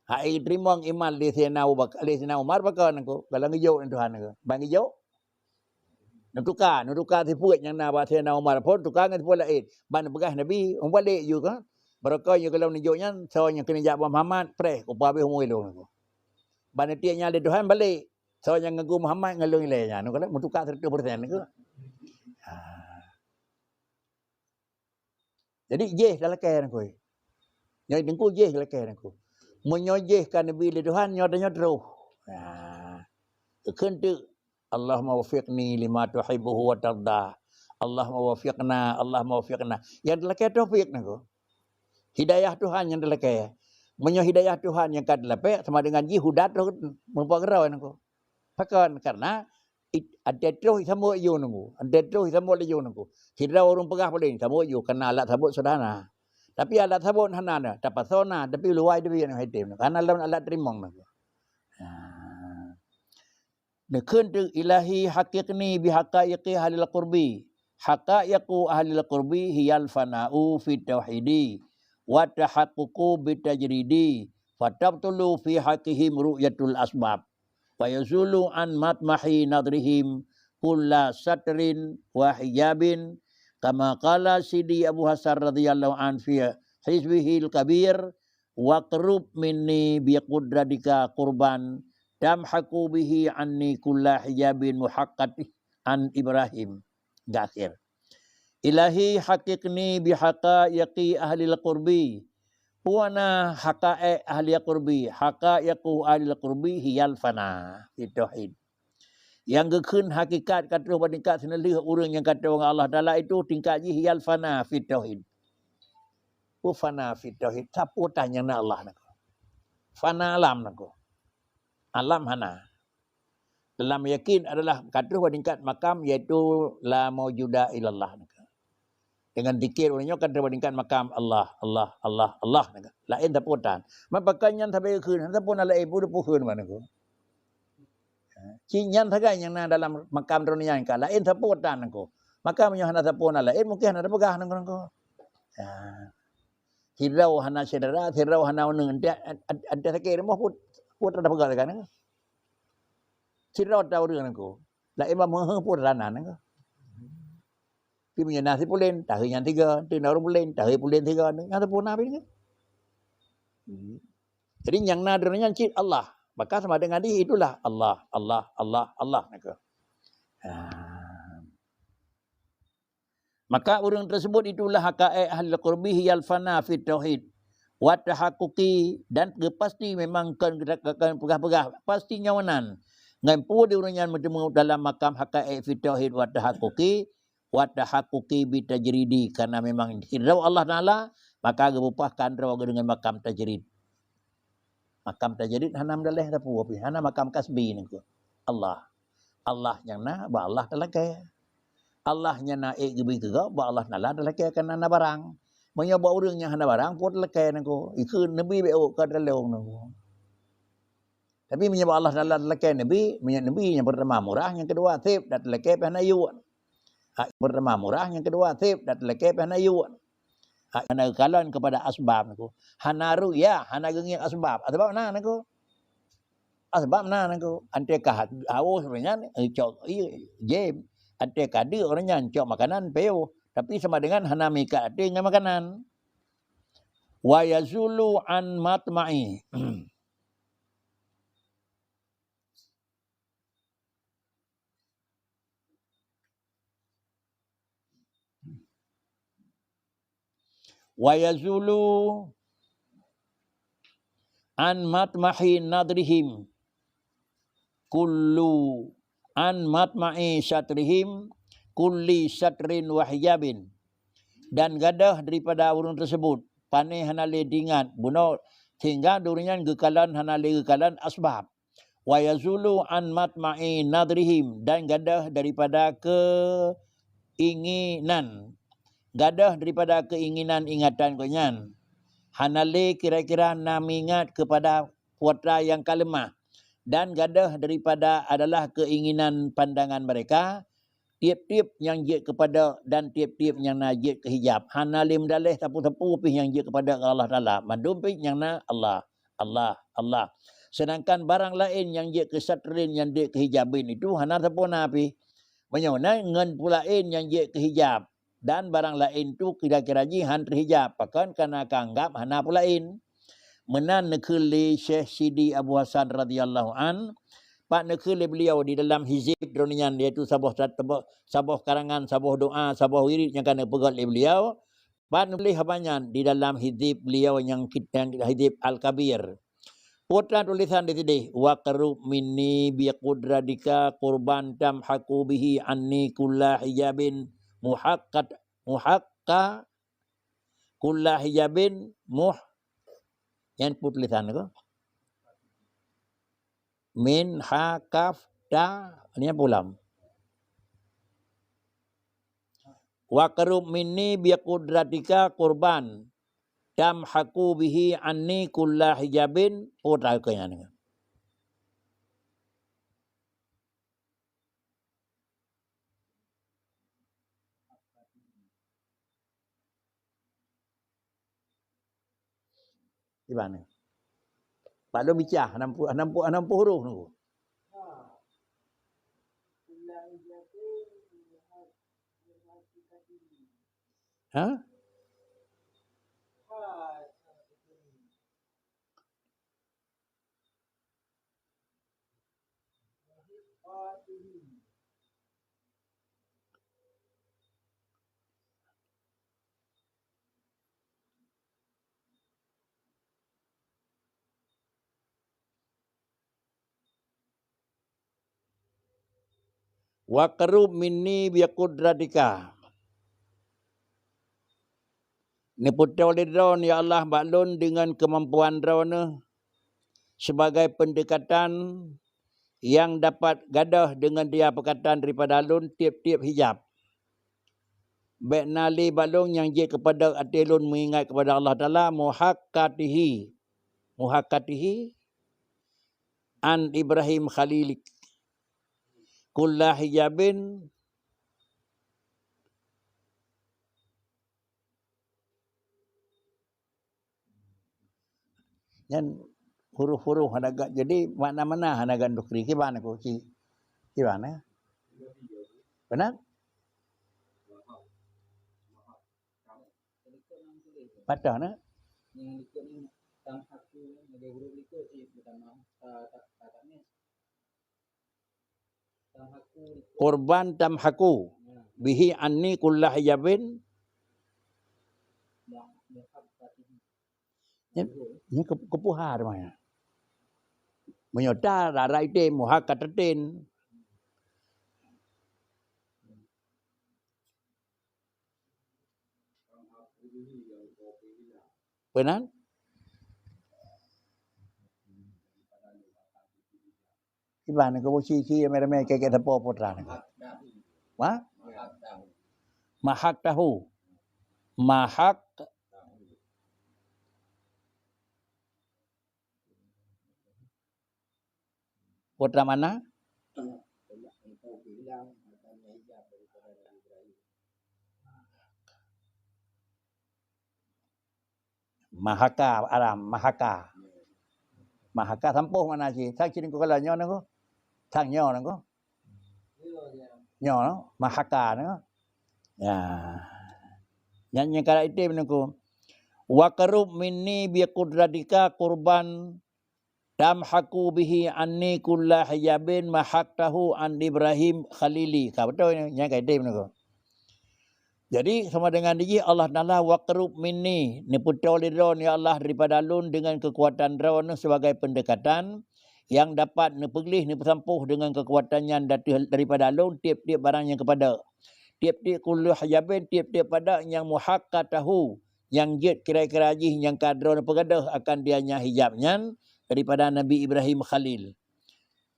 Hai terima iman di sini Umar bakal nangku. Kalau ngejauh Tuhan nangku. Bang ngejauh. Nutukar tipu yang na bahasa Umar pun tukar dengan tipu lain. Ban begah Nabi, balik juga. Barakah you kalau nijaunya, soalnya kena jawab Muhammad, preh, kupa habis umur itu. Bana tianya ada Tuhan balik. So yang ngaku Muhammad ngalung ilainya. Nak kata mutukar 100% ke. Jadi jeh dalam kaya aku. Nyai dengku jeh dalam kaya aku. Menyojehkan Nabi Tuhan nyodanya terus. Kentu Allahumma wafiqni lima tuhibbuhu wa tarda. Allahumma wafiqna. Yang dalam kaya taufik aku. Hidayah Tuhan yang dalam kaya. Hidayah Tuhan yang kada lepek sama dengan jihudat mempergerau aku. Pakan karena ada terus sama you nunggu. Ada terus sama le you nunggu. Tidak orang pegah boleh sama you kena alat sabut sederhana. Tapi alat sabut hanana dapat sona tapi luai dia yang hitam. Karena alat terimong nunggu. Nekun tu ilahi haqiqni bihaqaiqi ahlil qurbi. Haqaiqu ahlil qurbi hiyal fana'u fi tauhidi wa tahaqququ bitajridi fatabtulu fi haqqihim ru'yatul asbab. Fayazulu an matmahi nadrihim kulla satrin wa hijabin kama qala Sidi Abu Hasan radhiyallahu an fi hizbihil kabir wa qrub minni bi qudratika qurban tamhaku bihi anni kulla hijabin muhaqqati an Ibrahim. Gakhir. Ilahi haqiqni bi haqaiqi ahli al-qurbi. Puana haqaiq ahli qurbi, haqaiqu ahli qurbi hiyal fana fi tauhid. Yang gekun hakikat kata tingkat senelih orang yang kata orang Allah Taala itu tingkat ji hiyal fana fi tauhid. Fana fi tauhid. Siapa tanya nak Allah nak? Fana alam nak. Alam hana. Dalam yakin adalah kata tingkat makam iaitu la maujuda illallah nak. Dengan dikir orangnya kan terbandingkan makam Allah. Lain taputan. Mapakannya sampai keun, tapun lain pun puhun mana ko. Cinyan sagai yang dalam makam dunia kan lain taputan ko. Makam yang hana tapun lain mungkin hana pegah nang ko. Hirau hana sedara, hirau hana uneng ada sakit mah put ada pegah kan. Hirau tahu dengan ko. Lain mah put rana nang ko. Pi punya nasi pulen, tahu yang 3, tu naru pulen, tahu pulen 3, ada pun apa ni? Jadi yang nadernya cint Allah, maka sama dengan dia itulah Allah. Nak. Maka orang tersebut itulah haqaiq ahli qurbi hiyal fana fi tauhid wa tahaqquqi dan pasti memang kan pegah-pegah pasti nyawanan. Ngampu di orang yang bertemu dalam makam haqaiq fi tauhid wa tahaqquqi wa tahaqquqi bi tajridi karena memang hirau Allah Taala maka gebupahkan rawa dengan makam tajrid. Makam tajrid hana mendaleh tapu api hana makam kasbi niku. Allah yang na ba Allah Taala kaya. Allah nya na gibi juga ba Allah Taala Taala kaya kana na barang. Monya ba urang yang hana barang pun lekaya niku. Iku nabi be ka dalong niku. Tapi menya ba Allah Taala kaya nabi, menya nabi yang pertama murah, yang kedua tip dat lekaya hana yu. Pertama murah, yang kedua tip dat lekep hana yu. Hana kalan kepada asbab aku. Hana ruya, hana gengi asbab. Asbab na aku. Asbab na aku. Ante kah awu sebenarnya cok je ante kadi orangnya cok makanan peo. Tapi sama dengan hana mika ate dengan makanan. Wa yazulu an matma'i. wa yazulu an matmahi nadrihim kullu an matma'i syatrihim kulli syatrin wa hijabin. Dan gadah daripada urang tersebut panai hanale dingat buno sehingga durian gekalan hanale gekalan asbab. Wa yazulu an matma'i nadrihim, dan gadah daripada keinginan, gadah daripada keinginan ingatan konyan hanale kira-kira namingat kepada putra yang kalemah, dan gadah daripada adalah keinginan pandangan mereka tiap-tiap yang je kepada dan tiap-tiap yang najik ke hijab. Hanalim dalih tapu-tapu pih yang je kepada Allah Taala. Mandum pih yang na Allah, Allah, Allah. Sedangkan barang lain yang je ke satrin yang je ke hijabin itu hana tapuna pih. Menyona ngan pulain yang je ke hijab. Dan barang lain tu kira-kira jihan terhijab. Pakan kana kanggap hana pulain. Menan nekeli Syekh Sidi Abu Hasan radhiyallahu an. Pak nekeli beliau di dalam hizib dronian, iaitu sabuh karangan, sabuh doa, sabuh wirid yang kena pegat oleh beliau. Pak nekeli habanyan di dalam hizib beliau yang hizib Al-Kabir. Putra tulisan di sini, wa qarub minni bi qudradika qurban tamhaqu bihi anni kulla hijabin muhaqqat muhaqqa kulla hijabin yang tulisan itu min ha kaf ta ini pulam. Wa qarub minni bi qudratika qurban tamhaqu bihi anni kulla hijabin putra kaya ni. Di mana? Pak Lo bicara 60 huruf tu. Ha? Wa qarub minni bi qudratika. Ni putra oleh drone ya Allah baklun dengan kemampuan drone sebagai pendekatan yang dapat gadah dengan dia perkataan daripada alun tiap-tiap hijab. Baik nali balung yang je kepada atilun mengingat kepada Allah Ta'ala muhaqqatihi an Ibrahim Khalilik kulla hijabin yang huruf-huruf hanaga. Jadi mana-mana hanaga dukri kibana ko kibana? Benar? Patah na? Korban tamhaku bihi anni kulla hijabin. Ini kepuhar mana? Menyota rarai tem muhakatatin. Benar? Ibana ko si mereme kayak tapo putra ni. Wah? Mahak tahu. Mahak putra mana? Mahaka Aram, Mahaka. Mahaka sampuh mana sih? Saya kira ko kala nyo nako. Thang nyo nako. Nyo no, Mahaka nako. Ya. Yang kala itu nako. Wa qarub minni bi qudratika qurban tamhaqu bihi anni kulla hijabin mahaqtahu an Ibrahim Khalili. Ka betul ni yang kala itu nako. Jadi sama dengan dia Allah Taala waqrub minni ni putau lidron ya Allah daripada alun dengan kekuatan drone sebagai pendekatan yang dapat nepelih ni bersampuh dengan kekuatannya daripada alun tiap-tiap barang yang kepada tiap-tiap kullu hajabin tiap-tiap pada yang muhaqqatahu yang jet kira-kira ajih yang kadron pegadah akan dianya hijabnya daripada Nabi Ibrahim Khalil.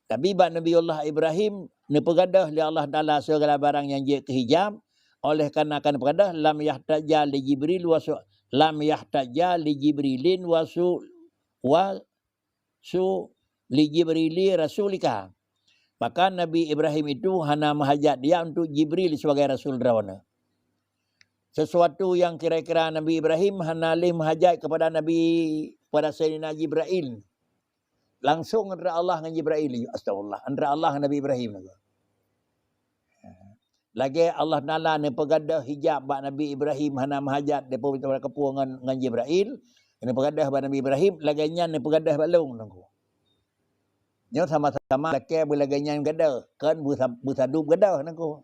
Tapi bab Nabi Allah Ibrahim ni pegadah li Allah Taala segala barang yang jet ke hijab oleh kerana akan pegadah lam yahtaja li Jibril wasu lam yahtaja li Jibrilin wasu li Jibrili rasulika. Maka Nabi Ibrahim itu hana menghajat dia untuk Jibril sebagai rasul derawana. Sesuatu yang kira-kira Nabi Ibrahim hana leh menghajat kepada Sayyidina Jibril. Langsung antara Allah dengan Jibril. Astagfirullah. Antara Allah dengan Nabi Ibrahim. Lagi Allah Ta'ala ni pegadah hijab bak Nabi Ibrahim hana menghajat depa beritahu kepu dengan Jibril. Ni pegadah bak Nabi Ibrahim, laginya ni pegadah bak long nangku. Nyo sama-sama laki belaganya gadah, kan bersadub gadah nangku.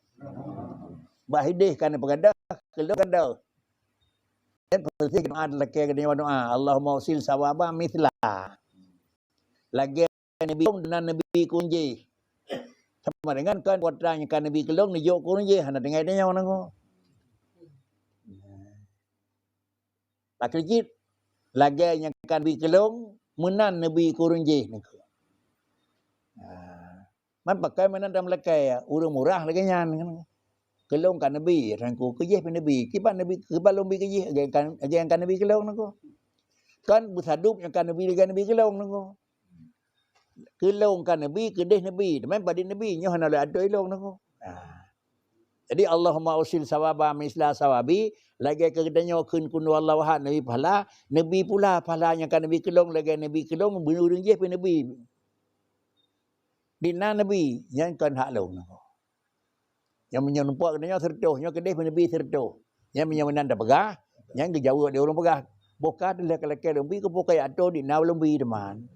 Bak hidih kan pegadah, keluk gadah. Dan persis doa laki gadanya doa, Allahumma usil sawaba mithla. Lagi Nabi dengan Nabi kunji. Sama dengan kan kuatranya kan Nabi kelong ni jok kunji hana dengai dia nangku. Pakijit lagi yang kan Nabi kelong menan Nabi kurunji nangku. Man pakai mana dalam lekai urang murah lagi nyan kan. Kelong kan Nabi rangku kejih pen Nabi. Kiban Nabi kebalong bi kejih aja kan Nabi kelong nangku. Kan bersadup yang kan Nabi dengan Nabi kelong nangku. Kelong kan Nabi kedih Nabi. Demen pada Nabi nyo hana ada ilong nangku. Jadi Allahumma usil sawaba misla sawabi lagi kegedanyo kun Allah wahad Nabi pahala Nabi pula pahala yang kan Nabi kelong lagi Nabi kelong berurang je pen Nabi. Dina Nabi yang kan hak long nangku. Yang menyonumpak katanya sertuh, yang kedih Nabi sertuh. Yang menyaman dah pegah, yang kejauh dia orang pegah. Bukan dia kelakar lumbi ke bukan atau di naw lumbi teman.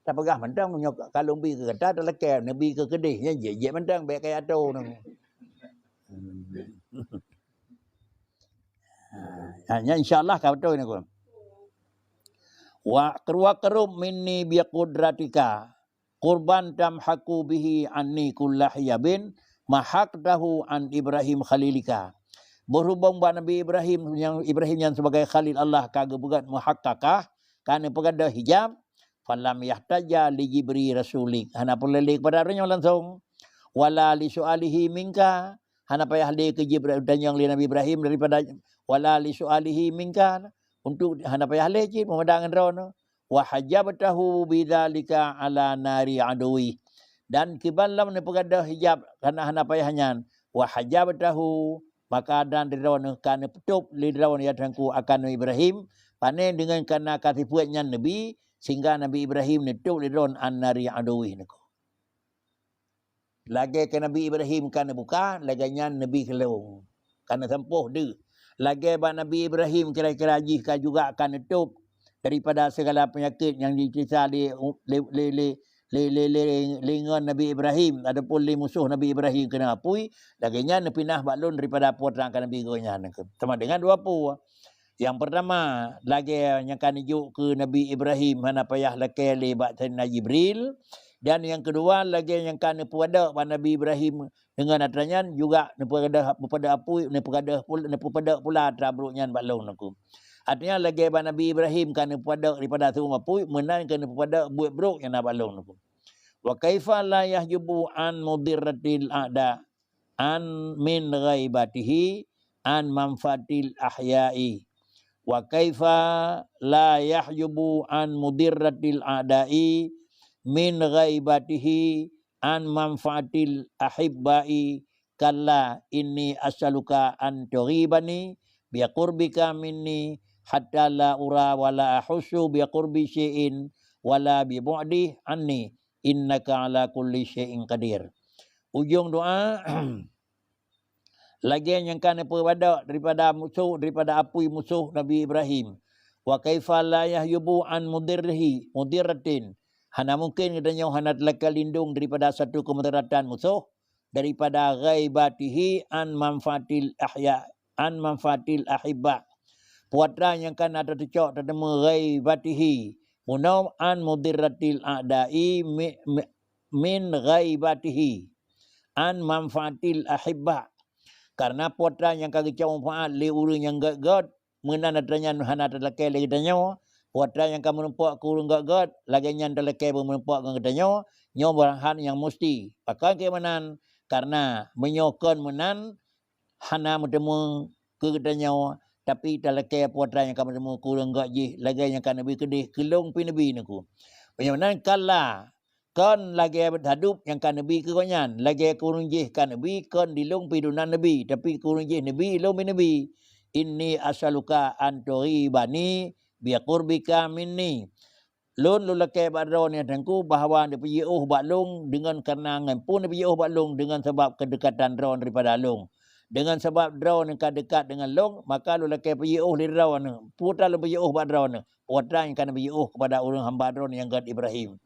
Tak pegah mentang nyok kalau lumbi ke kata dah lekar Nabi ke kedih, yang je mentang baik kaya atau nang. Hanya insyaallah kau tahu ni aku. Wa qarub minni bi qudratika. Qurban tamhaku bihi anni kullahiyabin mahaqtahu an Ibrahim Khalilika. Berhubung ba Nabi Ibrahim yang sebagai Khalil Allah kagak buat muhaqqaqah kan pegada hijab falam yahtaja li Jibril rasulik hana perlu kepada orangnya langsung wala li sualihi minka hana payah li ke Jibril dan yang li Nabi Ibrahim daripada wala li sualihi minka untuk hana payah li memandangan rono wa hajabtahu bidzalika ala nari adui dan kibalam ni pegada hijab karena hana payahnya wa hajabtahu maka dan dirawan kan tutup lidirawan ya tangku akan Ibrahim panen dengan karena katipuatnya Nabi sehingga Nabi Ibrahim tutup lidirawan an nari adui niku lagi ke Nabi Ibrahim kan buka laganya Nabi kelong karena tempuh de lagi ba Nabi Ibrahim kira-kira jika juga akan tutup daripada segala penyakit yang dicerita lengan Nabi Ibrahim adapun musuh Nabi Ibrahim kena apui laginya nepinah baklun daripada putra kan Nabi gonya sama dengan dua pu. Yang pertama lagi yang kan ijuk ke Nabi Ibrahim hana payah lakai lebat Sayyidina Jibril dan yang kedua lagi yang kan pada Nabi Ibrahim dengan atranya juga pada apui nepada pula trabruknya baklun aku. Artinya lagi Nabi Ibrahim kan pada daripada tu mapui menan kan pada buat brok yang nak balong tu. Wa kaifa la yahjubu an mudirratil a'da an min ghaibatihi an manfaatil ahya'i. Wa kaifa la yahjubu an mudirratil a'da'i min ghaibatihi an manfaatil ahibba'i kalla inni as'aluka an tughibani bi qurbika minni hatta la ura wala ahussu bi qurbi syai'in wala bi bu'di anni innaka ala kulli syai'in qadir. Ujung doa lagi yang kan pada daripada musuh daripada apui musuh Nabi Ibrahim. Wa kaifa la yahyubu an mudirratin. Hana mungkin katanya hana telaka lindung daripada satu kemudaratan musuh daripada ghaibatihi an manfaatil an manfaatil ahibba. Puatra yang kan ada tercok tadama ghaibatihi. Munam an mudirratil a'dai min ghaibatihi. An manfaatil ahibba. Karena puatra yang kagak cakap manfaat le urang yang gad menan adanya hana terlekai lagi danyo. Puatra yang kamu nampak ke urang gad lagi yang terlekai menampak ke danyo. Nyo barahan yang mesti. Pakai ke menan karena menyokon menan hana bertemu ke danyo. Tapi terlekai puatra yang kamu bertemu ke urang gad je lagi yang kan nabi kedih kelong pi nabi naku. Menan kala kan lagi berhadup yang kan nabi ke konyan lagi kurung jih kan nabi kan dilung pidunan nabi tapi kurung jih nabi ilung bin nabi inni asaluka antori bani biqurbika minni lun lulake badron yang tengku bahawa dia pergi baklung dengan karena ngampun dia pergi baklung dengan sebab kedekatan drone daripada long dengan sebab drone yang dekat dengan long maka lulake pergi li drone putra lu pergi badron putra yang kan pergi kepada orang hamba drone yang gad Ibrahim.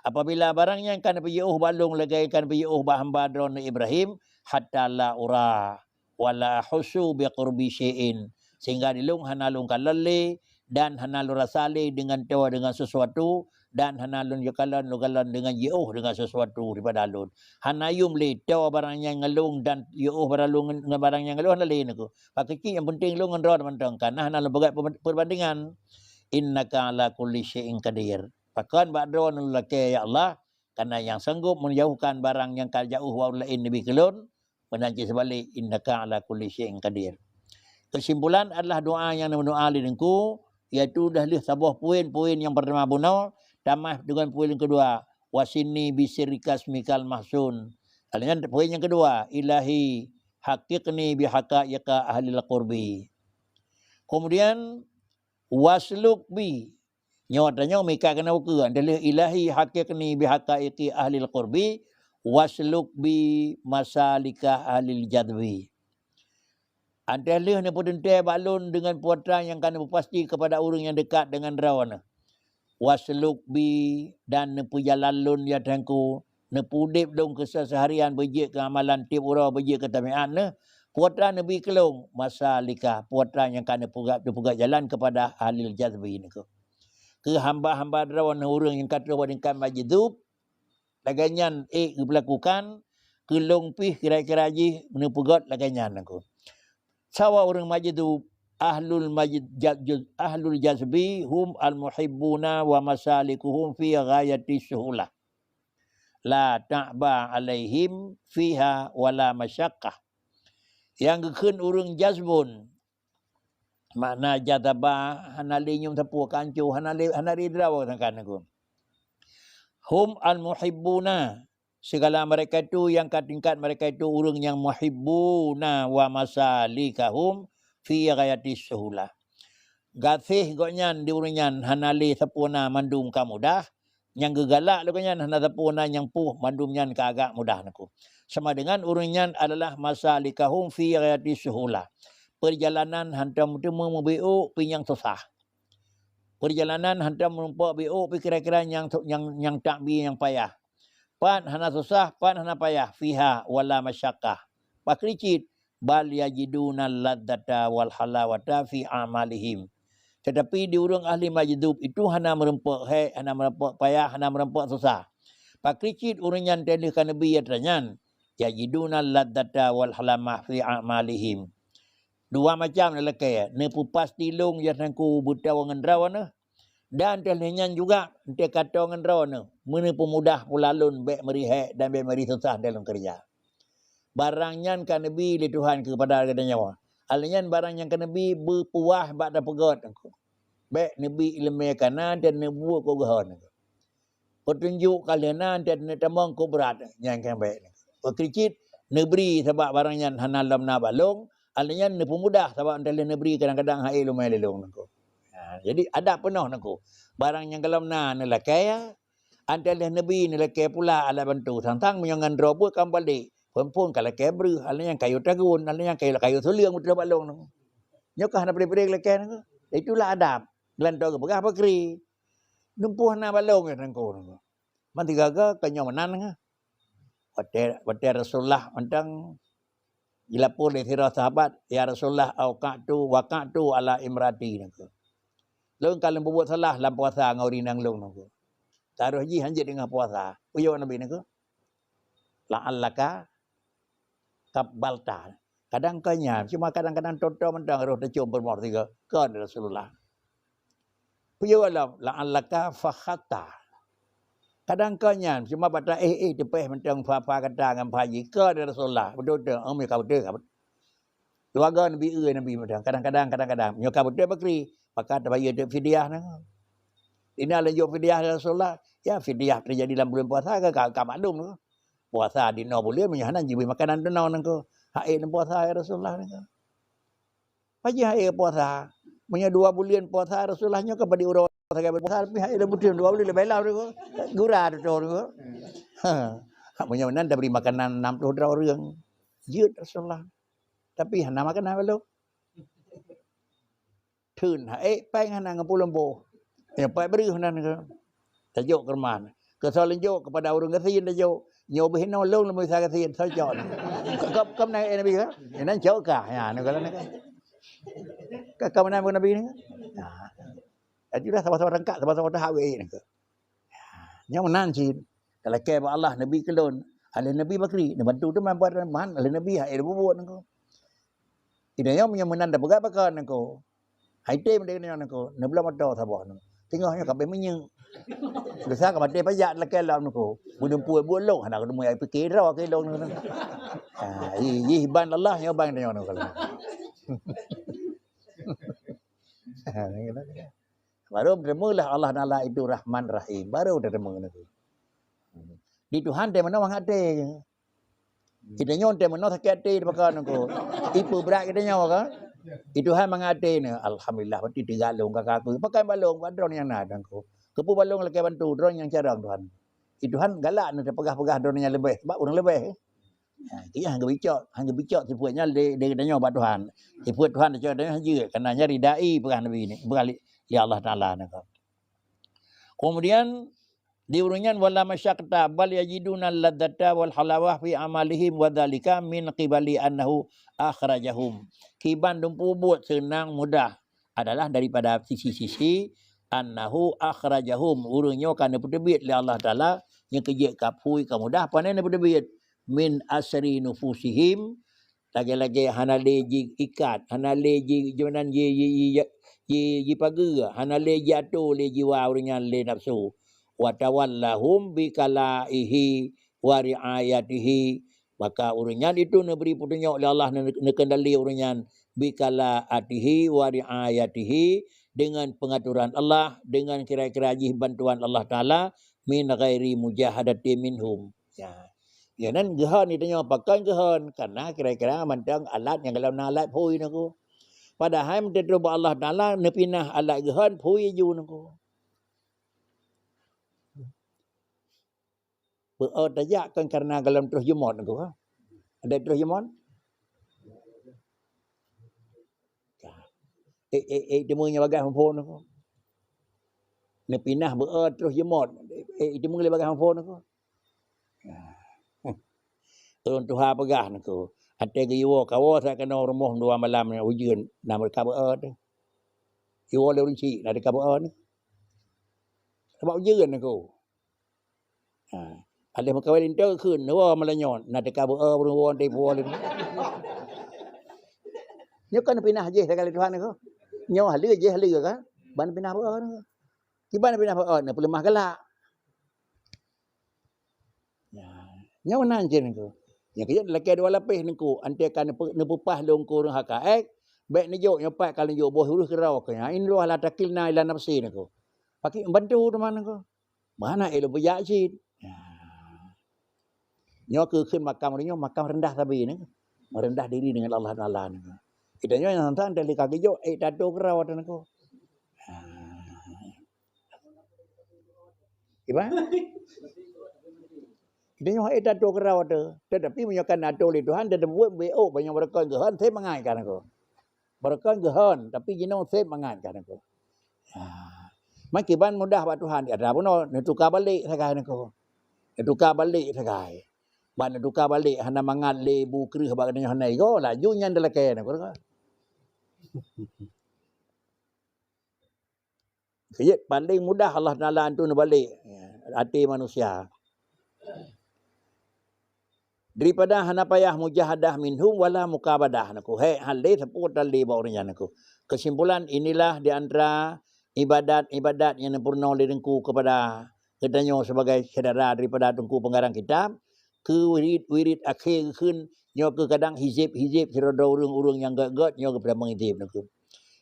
Apabila barangnya kan pergi balung lagi kan pergi hamba drone Ibrahim hatta la ura wala husu bi qurbi syai'in sehingga dilung hanalung kalale dan hanalung rasale dengan tawa dengan sesuatu dan hanalun yakalan lugalan dengan dengan sesuatu daripada alun hanayum le tawa barangnya ngelung dan baralung dengan barangnya ngelung le naku pakiki yang penting lu ngendron mentang karena hanalung bagat perbandingan innaka ala kulli syai'in qadir. Pakan ba'dron lelaki ya Allah karena yang sanggup menjauhkan barang yang jauh wa lain nabi kelun menanci sebalik innaka ala kulli syai'in qadir. Kesimpulan adalah doa yang doa lidengku iaitu dah lih sebuah poin yang pertama bunau tambah dengan poin yang kedua wasini bisirikas mikal mahsun. Alian poin yang kedua ilahi haqiqni bihaqaiqa ahlil qurbi. Kemudian wasluk bi nyawatanya mika kena ukur adalah ilahi haqiqni bihaqaiqi ahlil qurbi wasluk bi masalika ahlil jadwi. Adalah ni potentai balun dengan puatra yang kan berpasti kepada orang yang dekat dengan rawana. Wasluk bi dan nepu jalan lun ya tangku nepu dip dong keseharian berjik ke amalan tip ura berjik ke tabiat ne puatra nabi kelong masalika puatra yang kan nepugat jalan kepada ahlil jadwi ni ke hamba-hamba rawan orang yang kata wadingkan majidub laganyan berlakukan kelong pih kira-kira ji menepugat laganyan aku sawa orang majidub ahlul jazbi hum al muhibbuna wa masalikuhum fi ghayati suhulah la ta'ba alaihim fiha wala masyaqqah yang gekun orang jazbun makna jadaba hanalinyum tapu kancu hanali drawa kan aku hum al muhibbuna segala mereka itu yang tingkat mereka itu orang yang muhibbuna wa masalikahum fi ghayati suhulah gathih gonyan diurinyan hanali sapuna mandum ka mudah yang gegalak lukanyan hana sapuna yang puh mandumnyan ka agak mudah naku sama dengan urinyan adalah masalikahum fi ghayati suhulah perjalanan hantam temu membiu pi yang susah. Perjalanan hantam merumpak biu pi kira-kira yang tak bi yang payah. Pan hana susah, pan hana payah fiha wala masyaqqah. Pakricit bal yajiduna ladzata wal halawata fi amalihim. Tetapi di urang ahli majdub itu hana merumpak hana merumpak payah, hana merumpak susah. Pakricit urang yang telihkan nabi yatranyan yajiduna ladzata wal halamah fi amalihim. Dua macam lelaki ne pupas tilung ya tangku buta wangan rawana dan telnyan juga ente kata wangan rawana mene pemudah pulalun be merihe dan be meri susah dalam kerja barangnya kan nabi li Tuhan kepada nyawa alnyan barang yang kan nabi berpuah bak da pegot be nabi ilmu kana dan nebu ko gahon petunjuk kalian dan tamang ko berat yang kan be kericit negeri sebab barangnya hanalam na balong alnya ne pemudah sebab antara negeri kadang-kadang hai lumai lelong nako. Jadi ada penuh nako. Barang yang kalau na nelakai antara nabi nelakai pula ala bantu tantang menyangan robot kam balik. Perempuan kalau kebru alnya kayu tagun alnya kayu suliang mudah balong nako. Nyokah na peri-peri lekai nako. Itulah adab. Gelantau ke begah pakri. Numpuh na balong nako nako. Man tiga ke kanyo menan nako. Wate Rasulullah mentang Dilapor dari sahabat, ya Rasulullah waqa'tu ala imrati nako. Long kalau berbuat salah dalam puasa ngau rinang long nako. Taruh ji hanjit dengan puasa. Uyo Nabi nako. La'allaka kabbalta. Kadang kanya, cuma kadang-kadang tonton mentang roh tercium bermor tiga. Kan Rasulullah. Uyo la'allaka fakhata. Kadang kanya, cuma bata tepeh mentang fa kata dengan paji. Kan Rasulullah. Betul-betul. Mereka betul. Keluarga Nabi Nabi mentang. Kadang-kadang. Mereka betul bakri. Maka terbayar fidyah nako. Ini lanjut fidyah Rasulullah. Ya fidyah terjadi dalam bulan puasa ke maklum tu. Puasa di no bulan menyahanan jiwi makanan tu no nangko. Haid puasa ya Rasulullah nangko. Pagi haid puasa. Punya 2 bulan puasa Rasulullahnya kepada urang sagai puasa tapi haid betul 2 bulan lebih lalu tu. Gura tu tu. Ha. Punya menan dah beri makanan 60 orang. Jut Rasulullah. Tapi hana makanan belum. Thun haid pang hana ngapul lembo. Ya pai beri hana nangko. Tajuk kerman. Kesal lenjuk kepada orang kasin tajuk. Nyob hino long lebih sa kasin sao chọn. Cấp này Nabi ka. Nan chau ka. Ya ni kalau ni. Ka mana Nabi ni. Ya. Itulah sama-sama rangkak sama-sama tahap ni ka. Yang menan cin. Kalau ke Allah Nabi kelon. Ahli Nabi bakri. Dia bantu tu buat man ahli Nabi ai buat nako. Idanya yang menan dah begat pakan nako. Hai te mendengar nako. Nebla mata sabah nako. Tengoknya kabeh menyeng. Biasa ka mate pajak lekel lam nako. Budung puai bolong anak ketemu ai fikir ra ke long nako. Ha, ban Allah nya bang tengok nako. Baru bertemulah Allah Taala itu Rahman Rahim. Baru bertemu nako. Di Tuhan dia mana wang ate. Kita nyon dia mana sakit ate di pakan nako. Ipu berat kita nyawa kan. Itu Tuhan mengate ni. Alhamdulillah pati 3 long kakak aku. Pakai balong padron yang ada nako. Kepu balong lagi bantu drone yang carang Tuhan. Itu Tuhan galak nak pegah-pegah drone yang lebih sebab orang lebih. Ha, dia hang bicak sipuatnya dia katanya buat Tuhan. Sipuat Tuhan dia cakap dia kerana nyari dai pegah Nabi ni. Balik ya Allah Taala nak. Kemudian diurunyan wala masyaqta bal yajiduna ladzata wal halawah fi amalihim wa dzalika min qibali annahu akhrajahum. Kiban dumpu buat senang mudah adalah daripada sisi-sisi annahu akhrajahum urungnya kana perbit li Allah Taala yang kerja kapui kemudah panen perbit min asri nufusihim lagi-lagi hanale ji ikat hanale ji jonan ji pagar hanale jatuh le jiwa urungnya le nafsu wa tawallahum bi kalaihi wa riayatihi maka urungnya itu beri petunjuk oleh Allah nekendali urungnya bi kalaatihi wa riayatihi dengan pengaturan Allah, dengan kira-kira bantuan Allah Ta'ala, min ghairi mujahadati minhum. Ya. Ya nan gehan itu nyawa pakai gehan. Karena kira-kira mantang alat yang kalau alat pui naku. Padahal mentetu Allah Ta'ala, nepinah alat gehan pui ju naku. Bertajak kan karena dalam terus jemot naku. Ha? Ada terus jemot? Demunya bagai handphone aku. Ni pinah terus jemot. Demu le bagai handphone aku. Turun tuha pegah aku. Ate ke iwo kawo saya kena rumah 2 malam ni ujian nama ka tu. Iwo le runci ada ka ni. Sebab ujian aku. Ha. Ada makawin tu keun wa malanyon nak ka berwon te puo le. Nyo kan pinah je sekali Tuhan aku. Nyawa halia je halia kan. Ban pinah berah ni. Kiban pinah berah ni pelemah galak. Ya. Nyawa nan je ni. Yang kerja lelaki 2 lapis ni ku. Antikan nepupah longko rung hakaek. Baik ni jok nyopat kalau jok boh huruf kerau ke. In luah la takilna ila nafsi ni ku. Pakai bantu teman ku. Mana elo beyak sin. Nyo ke keun makam ni makam rendah sabi ni. Merendah diri dengan Allah Taala ni. Kita nyo yang santan dari kaki jo tato kerau dan aku. Iba? Kita nyo tato kerau tu. Tetapi menyokan tato li Tuhan dan buat BO banyak berkon gehan saya mengaitkan aku. Berkon gehan tapi jino saya mengaitkan aku. Makiban mudah buat Tuhan ada pun tukar balik sakai aku. Tukar balik sakai. Ban tukar balik hana mangat lebu kerih bagana hanai go laju nyan delake nak ko. Kejit paling mudah Allah Taala antu balik hati manusia. Daripada hana payah mujahadah minhum wala mukabadah naku. Hei halai seput dalli bawrnya naku. Kesimpulan inilah di antara ibadat-ibadat yang sempurna oleh dengku kepada kedanyo sebagai saudara daripada dengku pengarang kitab. Ke wirid akhir kun nyo ke kadang hizib seroda urung-urung yang gak-gak nyo kepada mengizib naku.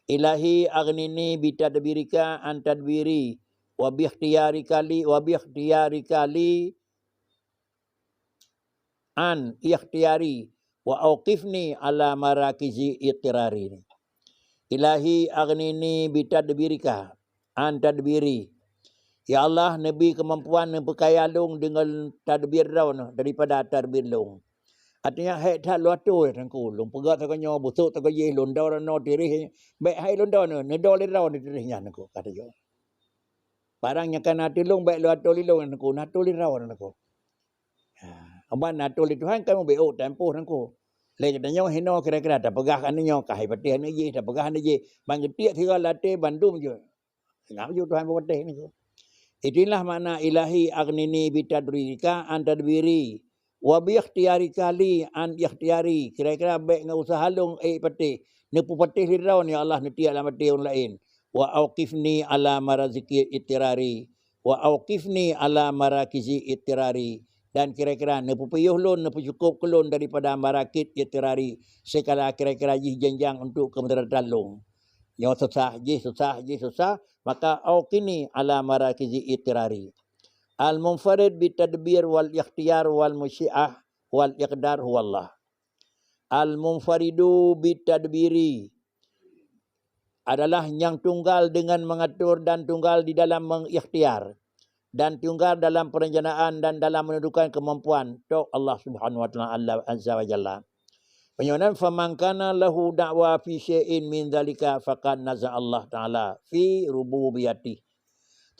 Ilahi aghnini bitadbirika antadbiri wa bikhtiyarikali an ikhtiyari wa auqifni ala marakizi ittirari. Ilahi aghnini bitadbirika an tadbiri. Ya Allah, Nabi kemampuan berkayalung dengan tadbir daun daripada tadbir long. Artinya hai tak luatu tangku long pegat takanyo busuk takaye londau no tirih baik hai londau no nedol lerau ni tirihnya nako kata yo. Barangnya kan atilung baik luatu lilung nako natul lerau nako. Aman natul Tuhan kamu beo tempoh nangko. Le katanya hino kira-kira tak pegah kan nyo kahai patih ni je tak pegah ni je. Mangetiak tiga late bandum je. Ngam ju Tuhan patih ni. Itulah makna ilahi aghnini bitadrika an tadbiri wa bi ikhtiyarika li an ikhtiyari. Kira-kira baik ngau usaha long patih. Nepu patih lirau ni Allah netiak dalam patih orang lain. Wa auqifni ala maraziki ittirari. Wa auqifni ala marakizi ittirari. Dan kira-kira nepu peyuh lon, nepu cukup kelon daripada marakit itirari. Sekala kira-kira jih jenjang untuk kemudaratan long. Yang susah. Maka awqini ala marakizi itirari. Al-munfarid bitadbir wal ikhtiyar wal musyi'ah wal iqdar huwallah. Al-munfaridu bitadbiri adalah yang tunggal dengan mengatur dan tunggal di dalam mengikhtiar. Dan tunggal dalam perencanaan dan dalam menentukan kemampuan tok Allah Subhanahu wa taala Allah azza wa jalla. Penyonan faman kana lahu da'wa fi syai'in min dzalika faqad naza Allah taala fi rububiyati.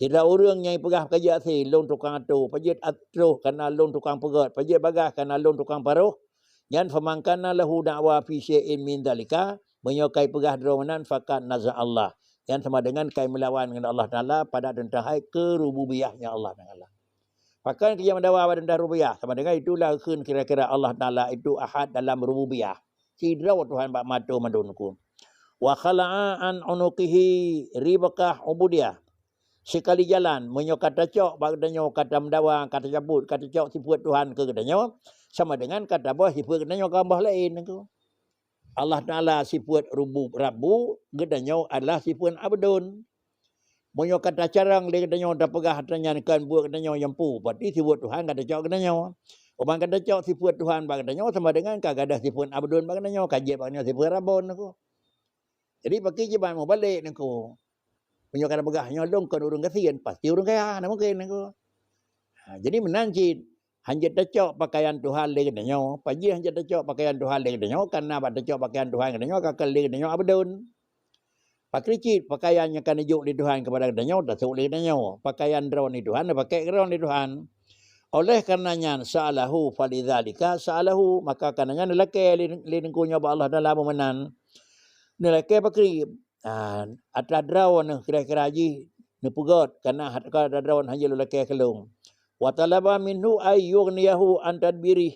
Tidak orang yang pegah kerja si long tukang atu, pajit atuh kana long tukang pegat, pajit bagah kana long tukang paruh. Yan faman kana lahu da'wa fi syai'in min dzalika, menyokai pegah dromanan faqad naza Allah. Yang sama dengan kai melawan dengan Allah Ta'ala pada tentang hai kerububiyahnya Allah Ta'ala. Bahkan dia mendawa tentang rububiyah. Sama dengan itulah kira-kira Allah Ta'ala itu ahad dalam rububiyah. Sidra Tuhan bak matu mandunku. Wa khala'a an unuqihi ribakah ubudiyah. Sekali jalan menyokata cok bagdanya kata mendawa kata cabut kata cok sifat Tuhan ke katanya sama dengan kata bah sifat katanya kambah lain tu. Allah Ta'ala sifat rubub rabu, gedanya adalah sifat abdun. Monyo kata carang le gedanya tak pegah hatanya kan buat gedanya yang pu. Berarti sifat Tuhan kata cak gedanya. Orang kata cak sifat Tuhan bag gedanya sama dengan kagada sifat abdun bag gedanya, kajib bag gedanya sifat rabun aku. Jadi pakai jeban mau balik aku. Monyo kata pegahnya long kan urang kasihan pasti urang kaya nak mungkin aku. Jadi menanjid hanjat tecok pakaian Tuhan le gedanya, pagi hanjat tecok pakaian Tuhan le gedanya karena bak tecok pakaian Tuhan gedanya kakal le gedanya abdun. Pakricit pakaiannya kan ijuk di Tuhan kepada gedanya tasuk le gedanya. Pakaian drawn di Tuhan pakai drawn di Tuhan. Oleh karenanya sa'alahu falidzalika sa'alahu maka karenanya lelaki le nengkunya ba Allah Taala memenan. Lelaki pakri atra drawn kira-kira ji nepugot karena ada drawn hanya lelaki kelung. Wa talaba minhu ay yughniyahu an tadbirih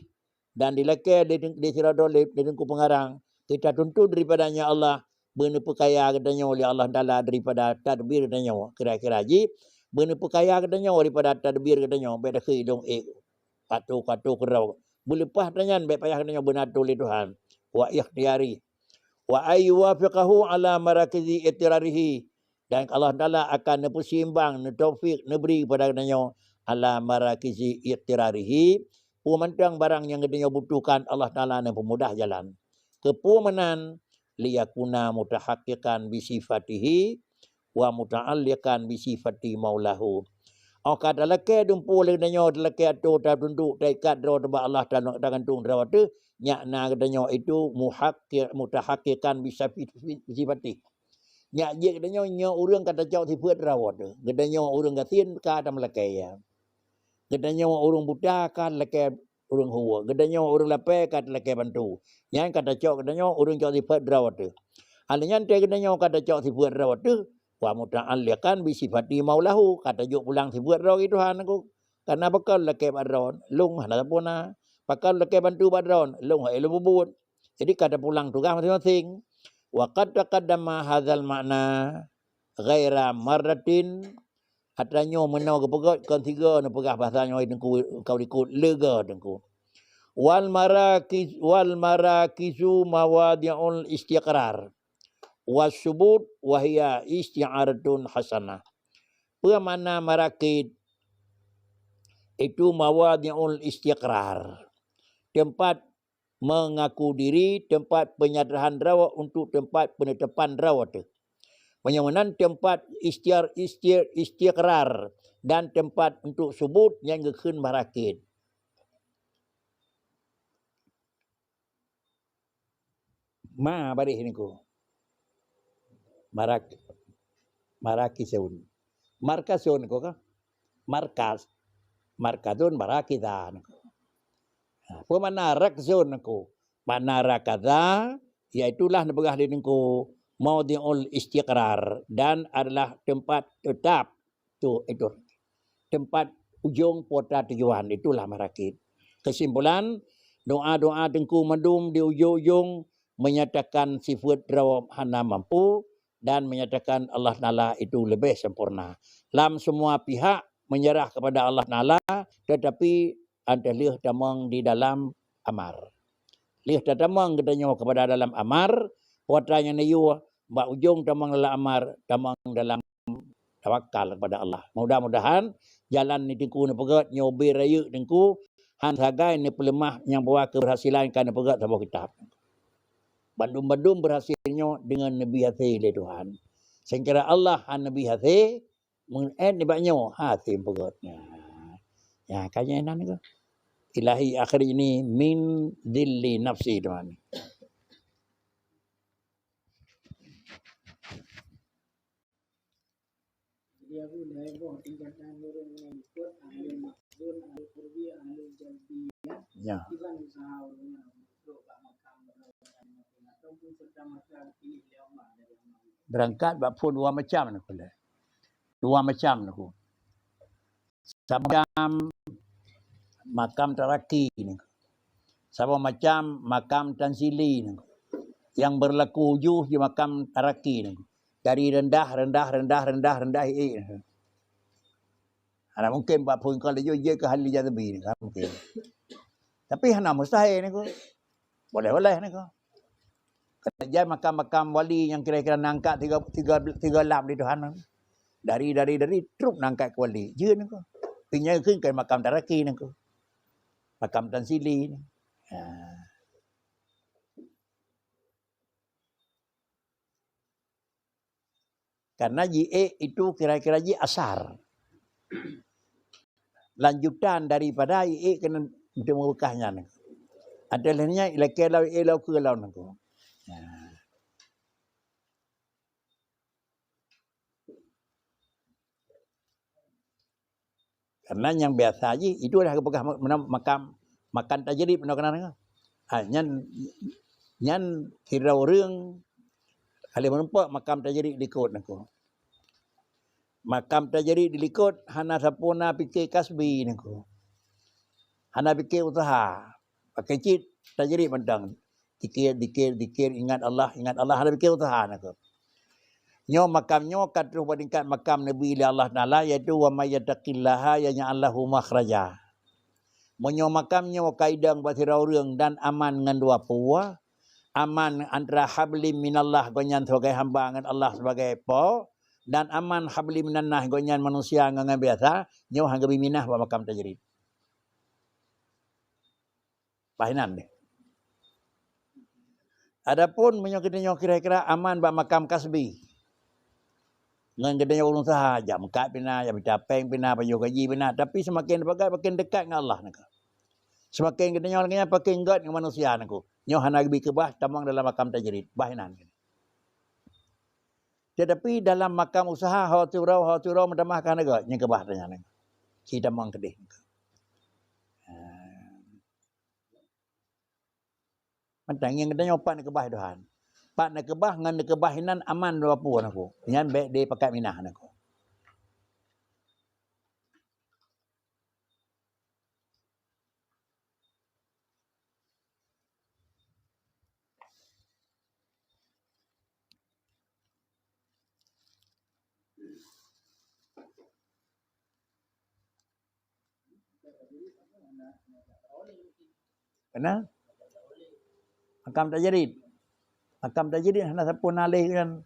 dan dilake di sirado di dengku pengarang kita tuntut daripadanya Allah benepu kaya katanya oleh Allah Taala daripada tadbir katanya kira-kira ji benepu kaya katanya daripada tadbir katanya beda ke hidung patu kerau berlepas katanya baik payah katanya benatul Tuhan wa ikhtiyari wa ayyuwafiqahu ala marakizi ittirarihi dan Allah Taala akan nepusimbang taufik neberi pada katanya ala marakizi ittirarihi pemantang barang yang gedenya butuhkan Allah Taala dan pemudah jalan kepumanan liyakuna mutahaqqiqan bi sifatihi wa muta'alliqan bi sifati maulahu kata leke dumpu gedenya leke atu ta tunduk taikat dro tebak Allah Taala gantung dro tu nyakna gedenya itu mutahaqqiqan bi sifati nyak je gedenya nya urang kata cak sifat rawat tu gedenya urang gatin ka tam leke ya gedanya orang buta kan leke urang huwa. Gedanya urang lapai kata lakai bantu. Yang kata cok gedanya urang cok sifat drawat tu. Alanya te gedanya kata cok sifat drawat tu. Wa muta'alliqan bi sifati maulahu. Kata juk pulang sifat drawat itu han aku. Karena bakal lakai badron. Lung hana puna. Bakal lakai bantu badron. Lung ha elu bubut. Jadi kata pulang tugas masing-masing. Wa qad taqaddama hadzal makna ghaira marratin. Katanya menau ke pegat kan tiga na pegah bahasanya dengku kau ikut lega dengku. Wal marakizu mawadi'ul istiqrar. Wasubut wahia isti'aratun hasanah. Pemana marakid itu mawadi'ul istiqrar. Tempat mengaku diri, tempat penyadaran rawa untuk tempat penetapan rawa tu. Penyamanan tempat istiqrar dan tempat untuk subut yang gekun marakid. Ma bari niku. Marakisun. Markasun ko ka? Markadun marakidan. Pemana rakzun ko? Mana rakada iaitulah nebegah di niku maudi'ul istiqrar dan adalah tempat tetap tu itu tempat ujung pota tujuan itulah marakid. Kesimpulan doa-doa dengku madum di ujung-ujung menyatakan sifat rawab hana mampu dan menyatakan Allah Ta'ala itu lebih sempurna. Lam semua pihak menyerah kepada Allah Ta'ala tetapi ada lih damang di dalam amar. Lih damang gedanya kepada dalam amar watanya nayu mbak ujung damang dalam amar damang dalam tawakal kepada Allah. Mudah-mudahan jalan ni dengku ni pegat nyobe raya dengku han sagai ni pelemah yang bawa keberhasilan kan pegat sama kitab. Bandum-bandum berhasilnya dengan Nabi Hathi le Tuhan. Sehingga Allah han Nabi Hathi mengen ibaknya Hathi pegatnya. Ya kanya enak ni. Ilahi akhir ini min dilli nafsi Tuhan. Dia pun dah boh tingkatan orang yang ikut ahli makzun, ahli kurbi, ahli jalbiyah. Ya. Iban usaha orangnya untuk makam ataupun serta makam pilih lama dari amal. Berangkat bab pun dua macam nak boleh. Dua macam nak. Macam makam taraki ni. Sama macam makam tanzili ni. Yang berlaku ujuh di makam taraki ni. Dari rendah. Ada mungkin buat pun kalau dia ke hal jadabi ni kan mungkin. Tapi hana mustahil ni ko. Boleh ni ko. Kerja makam-makam wali yang kira-kira nangkat tiga lap di Tuhan. Dari truk nangkat ke wali. Je ni ko. Pinya ke makam taraki ni ko. Makam tansili ni. Karena JE itu kira-kira JE asar. Lanjutan daripada JE kena berkahnya. Ada lainnya ilakelau elau ke lau nangko. Karena yang biasa aja itu adalah kepegah makam makan tajrib nak kenal. Nyan kira orang kalau menempok makam tajrib likut nako. Makam tajrib dilikut hana sapuna fikir kasbi nako. Hana fikir usaha. Pakai cit tajrib mandang. Dikir ingat Allah hana fikir usaha nako. Nyo makamnya katru badingkat makam Nabi Allah Taala iaitu wa may yattaqillaha yaj'alhu makhraja. Menyo makamnya kaidang basira urang dan aman ngan dua puah. Aman antara hablim minallah gonyan sebagai hamba dengan Allah sebagai po dan aman hablim minannah gonyan manusia dengan biasa nyo hangga biminah ba makam tajrid. Pahinan deh. Adapun menyo kita kira-kira aman ba makam kasbi. Ngan gedenya ulun saha jam kat pina jam tapeng pina payu gaji pina tapi semakin bagai makin dekat dengan Allah nak. Semakin gedenya orangnya pakai enggak dengan manusia nak. Nyo hana bi kebah tamang dalam makam tajrid bahinan. Tetapi dalam makam usaha haturau mendamahkan agak nya kebah tanya nang. Si tamang kedih. Macam yang katanya pak nak kebah Tuhan. Pak nak kebah dengan nak kebah inan aman dua puan aku. Yang baik dia pakai minah aku. Kena? Makam tajrid. Makam tajrid hendak siapa nalih kan.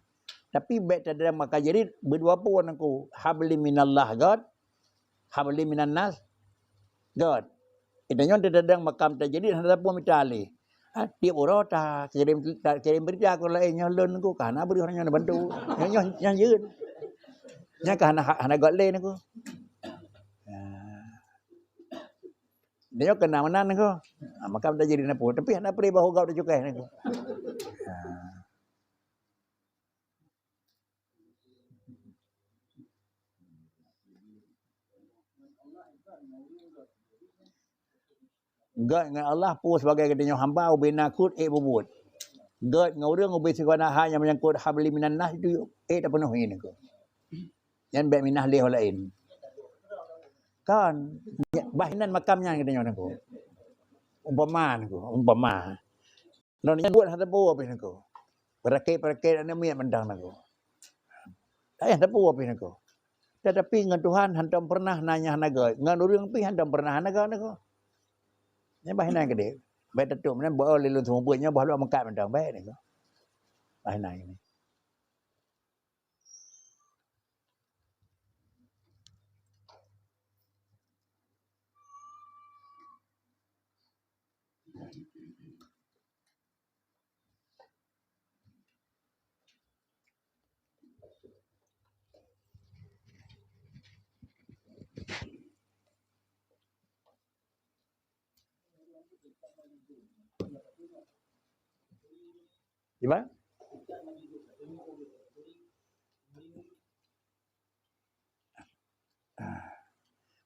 Tapi baik tak ada makam tajrid berdua pun aku. Habli minallah God. Habli minan nas God. Itanya tidak ada makam tajrid hendak siapa minta alih. Tiap orang tak kirim berita aku lainnya lon aku karena beri orang yang bantu. Yangยืน. Nya karena God lain aku. Dia kena menan aku. Makam tajrid nak pun. Tapi hendak beri bahu kau dah cukai aku. God dengan Allah pun sebagai katanya hamba ubinakut bubut. God dengan orang ubi sekwana hanya menyangkut habli minan nas itu tak penuh ini ko. Yang baik minah leh lain. Kan bahinan makamnya katanya ko. Umpama. Nonnya buat hada bawa pin ko. Perakit ane miat mendang ko. Ayah hada bawa pin ko. Tetapi dengan Tuhan hantam pernah nanya naga. Dengan orang pi hantam pernah naga ko. Nya bahinan gede. Baik tetuk mana bawa lelun semua buatnya bawa mengkat mendang baik ni ko. Bahinan ini. Gimana?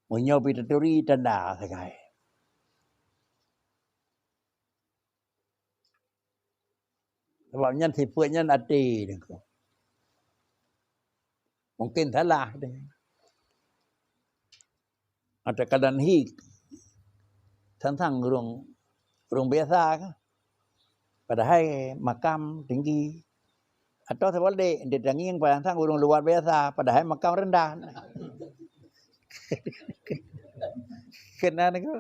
Munyo pitaturi tanda sakai. Sebabnya sifatnya hati ni ko. Mungkin salah dia. Ada keadaan tentang urung biasa kan. Padahal makam tinggi. Atau sebalik dia tanging pada tentang urung luar biasa. Padahal makam rendah. Kena ni ko.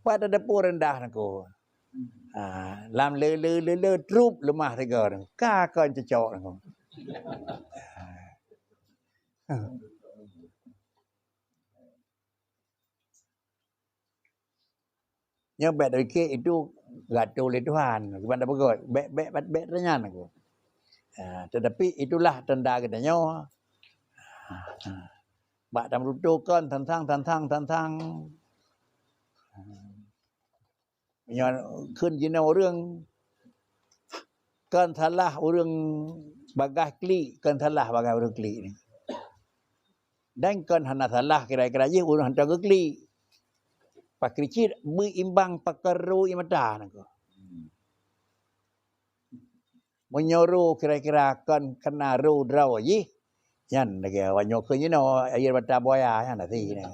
Pada dapur rendah ni ko. Làm lơ trup lemah tiga ni. Kakak cecok ni ko. Yang baik dari ke itu gaduh oleh Tuhan. Kepada pegot. Baik renyan aku. Tetapi itulah tanda katanya. Bak dalam rutukan tentang. Yang kun jina orang. Kan salah orang bagah kli. Kan salah bagah orang kli ni. Dan kan hana salah kira-kira je orang hantar ke kli. Pakricit berimbang pakaru imata nako. Menyuruh kira-kira kan kena ru draw ye. Yan lagi wanyo kunyi no air bata boya yan nanti ni.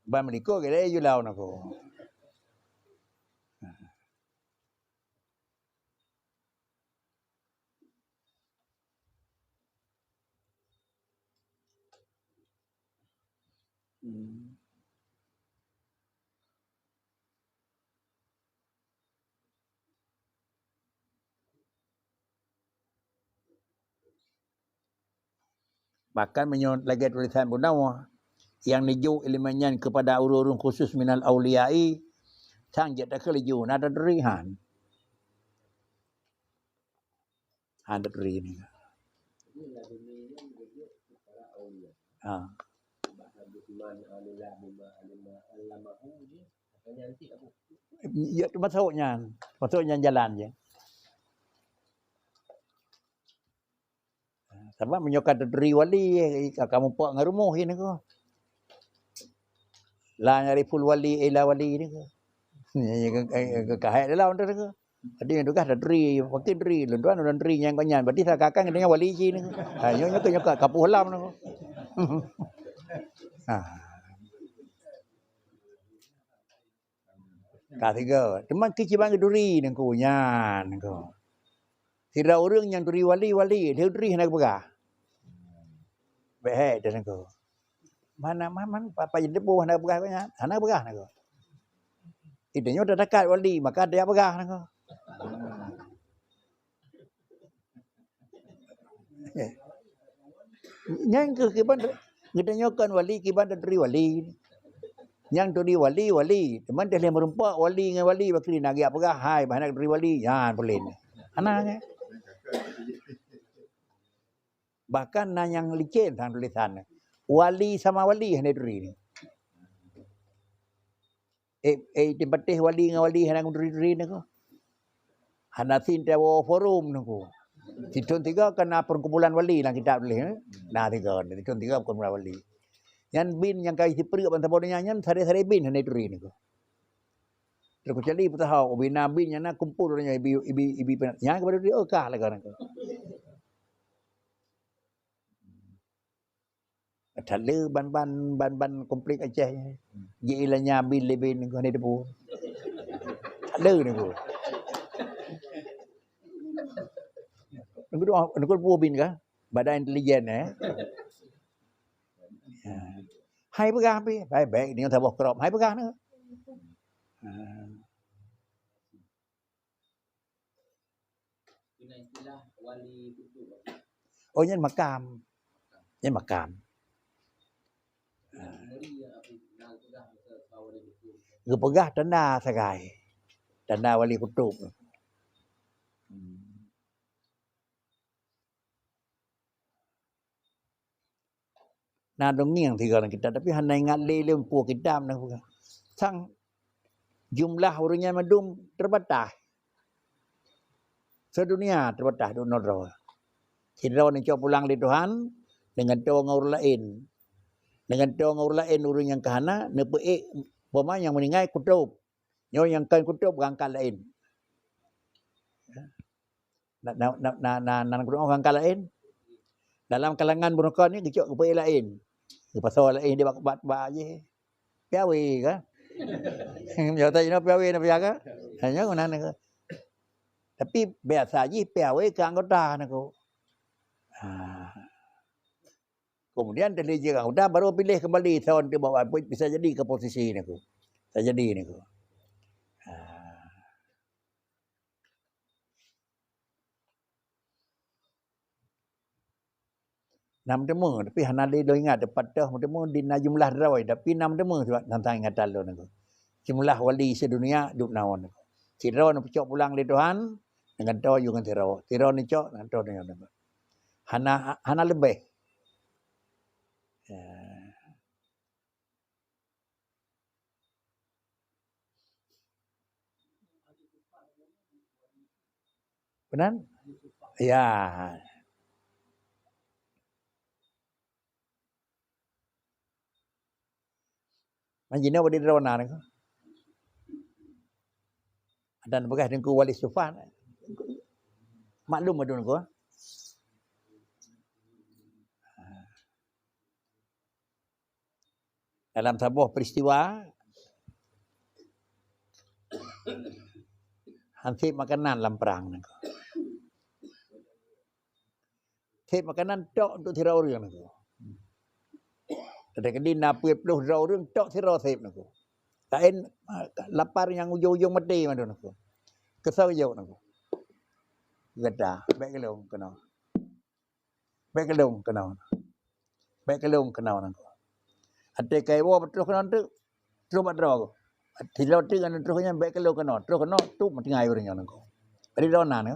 Ban meliko kira julau nako. Bahkan menyuruh lagi tulisan Bunawa yang niju ilmanyan kepada urun khusus minal auliyai sang jata keliju nada derihan. Ada deri ni. Ya maksudnya jalan je. Sebab menyokat deri wali kamu puak ngarumuh ini ko. La nyari full wali ila wali ni ko. Kahai dalam tu ke. Ada yang tukar dri, wakil dri, lentuan dan dri yang kanyan. Berarti kakak katanya wali ji ni. Ha, nyonya kapu halam ni. Ha. Katiga, teman kiciban duri ni ku nyan ku. Sira orang yang duri wali, dia duri nak begah. Behek dia ku. Mana apa jadi buah nak begah banyak. Nak begah nak ku. Idenya dah dekat wali, maka dia begah nak ku. Yang ke kiban kita nyokan wali kiban dari wali. Yang tu di wali. Teman dia merempak wali dengan wali bakri nak apa gah hai bahan dari wali. Ya boleh. Anak bahkan na yang licin tang tulisan. Wali sama wali hanya duri ni. Tempatih wali dengan wali hanya duri ni ko. Hanasin tewo forum ni ko. Titun 3 kena perkumpulan wali lah kita boleh. Nah 3 titun 3 perkumpulan wali. Yang bin yang kai sipri ban tabon nyanyan sare-sare bin hane duri ni ko. Terus cali putah hau bin bin yang nak kumpul nya ibi yang kepada dia okah lah kan ko. Thale ban komplit Aceh. Ye ilanya bin lebin ni ko hane debu. Thale ni ko. Nunggu buah bin kah? Badan intelijen Hai begah pi, baik ni thabah krop, hai begah ni. Istilah wali kutub. Oh nyen makam. Nyen makam. Gepegah tanda sagai. Tanda wali kutub. Nah dongeng tiga orang kita tapi hanya ingat lelem puak kita nak bukan. Sang jumlah orangnya madum terbatas. Sedunia terbatas do nodro. Kira ni coba pulang di Tuhan dengan doa ngurus lain. Dengan doa ngurus lain orang yang kahana nepe pemain yang meninggal kutub. Nyo yang kan kutub berangkat lain. Nak kutub berangkat lain. Dalam kalangan bunukan ni kecok kepe lain. Pasal lain dia bat je. Piawe kan? Jauh tak jenak piawe nak piaga? Hanya guna nak. Tapi biasa je piawe ke anggota nak. Kemudian dia je anggota baru pilih kembali tahun dia bawa bisa jadi ke posisi nak. Tak jadi nak. Nam demo tapi hana lo ingat dapat dah demo di jumlah rawai tapi nam demo sebab tentang ingatan lo nak. Jumlah wali sedunia duk naon. Tiro nak pecok pulang di Tuhan dengan doa juga tiro. Tiro ni cok dengan doa dengan apa. Hana lebih. Benar? Ya. Majina wadi rona ni. Dan bekas dengan wali sufan. Maklum adun ko. Dalam sebuah peristiwa hansip makanan dalam perang ni. Sip makanan tok untuk tirau orang ni. Tadi kali nak 20 orang tok tirau sip ni. Kain lapar yang ujung-ujung mati mana tu. Kesal jauh tu. Gada, baik kelong kena. Baik kelong kena. Baik kelong kena tu. Ada kai wo betul kena tu. Terus berdraw. Tidak tu kan terusnya baik kelong kena. Terus kena tu mati ngai orangnya tu. Pada rona ni.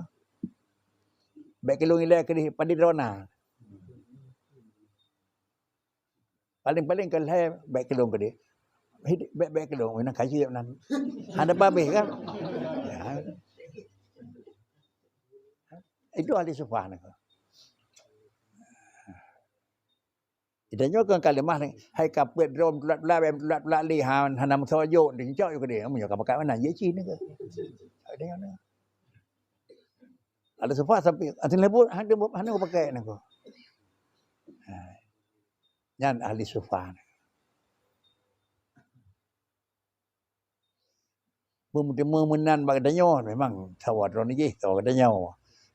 Baik kelong ilai ke pada rona. Paling-paling kalau baik kelong ke dia. Baik kelong, nak kaji nan. Ada babeh kan? Itu ahli sufah ni. Kita nyokan kalimah ni hai kapet rom tulat-tulat bem tulat-tulat li hanam soyo ding cok ke dia munyo kapakai mana ye chi ni ke. Ada yang ni. Ada sebab sampai antin lebut hande pakai ni ko. Nyan ahli sufa. Memenan bagadanya memang sawat ron ni tahu katanya.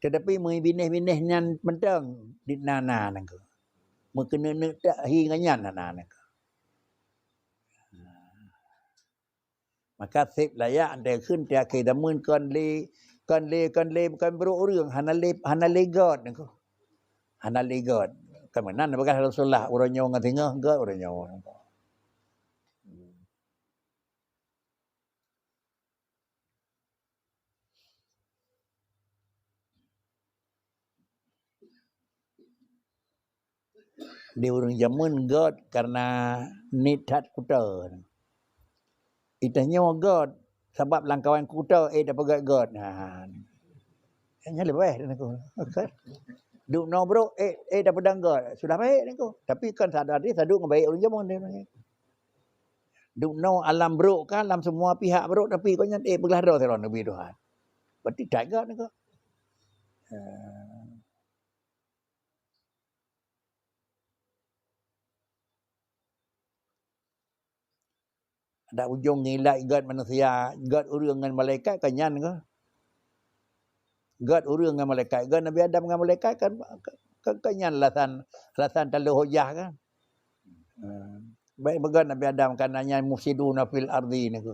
Tetapi bineh-bineh nyan mentang di nana nang ko. Mekena nak tak hinganyan nana nang ko. Maka sip layak anda ขึ้น แต่เคยดำเนินกันเลbukan berurang hana le god nang ko. Hana le god. Kan menan bekas Rasulullah uranyo ngatengah god uranyo. Dia orang zaman god karena nitat kuta. Itanya god sebab langkawan kuta dapat god. Hanya lebih aku. Duk no bro dapat god. Sudah baik aku. Tapi kan sadar dia saduk baik orang zaman dia. Duk no alam bro kan alam semua pihak bro tapi kau nyat belah dah teron Nabi Tuhan. Berarti tak god aku. Ada ujung ngilai god manusia, god urang dengan malaikat kan nyan ke? God urang dengan malaikat, God Nabi Adam dengan malaikat kan nyan lasan talu hujah kan. Baik God Nabi Adam kan nanya mufsiduna fil ardi ni ke.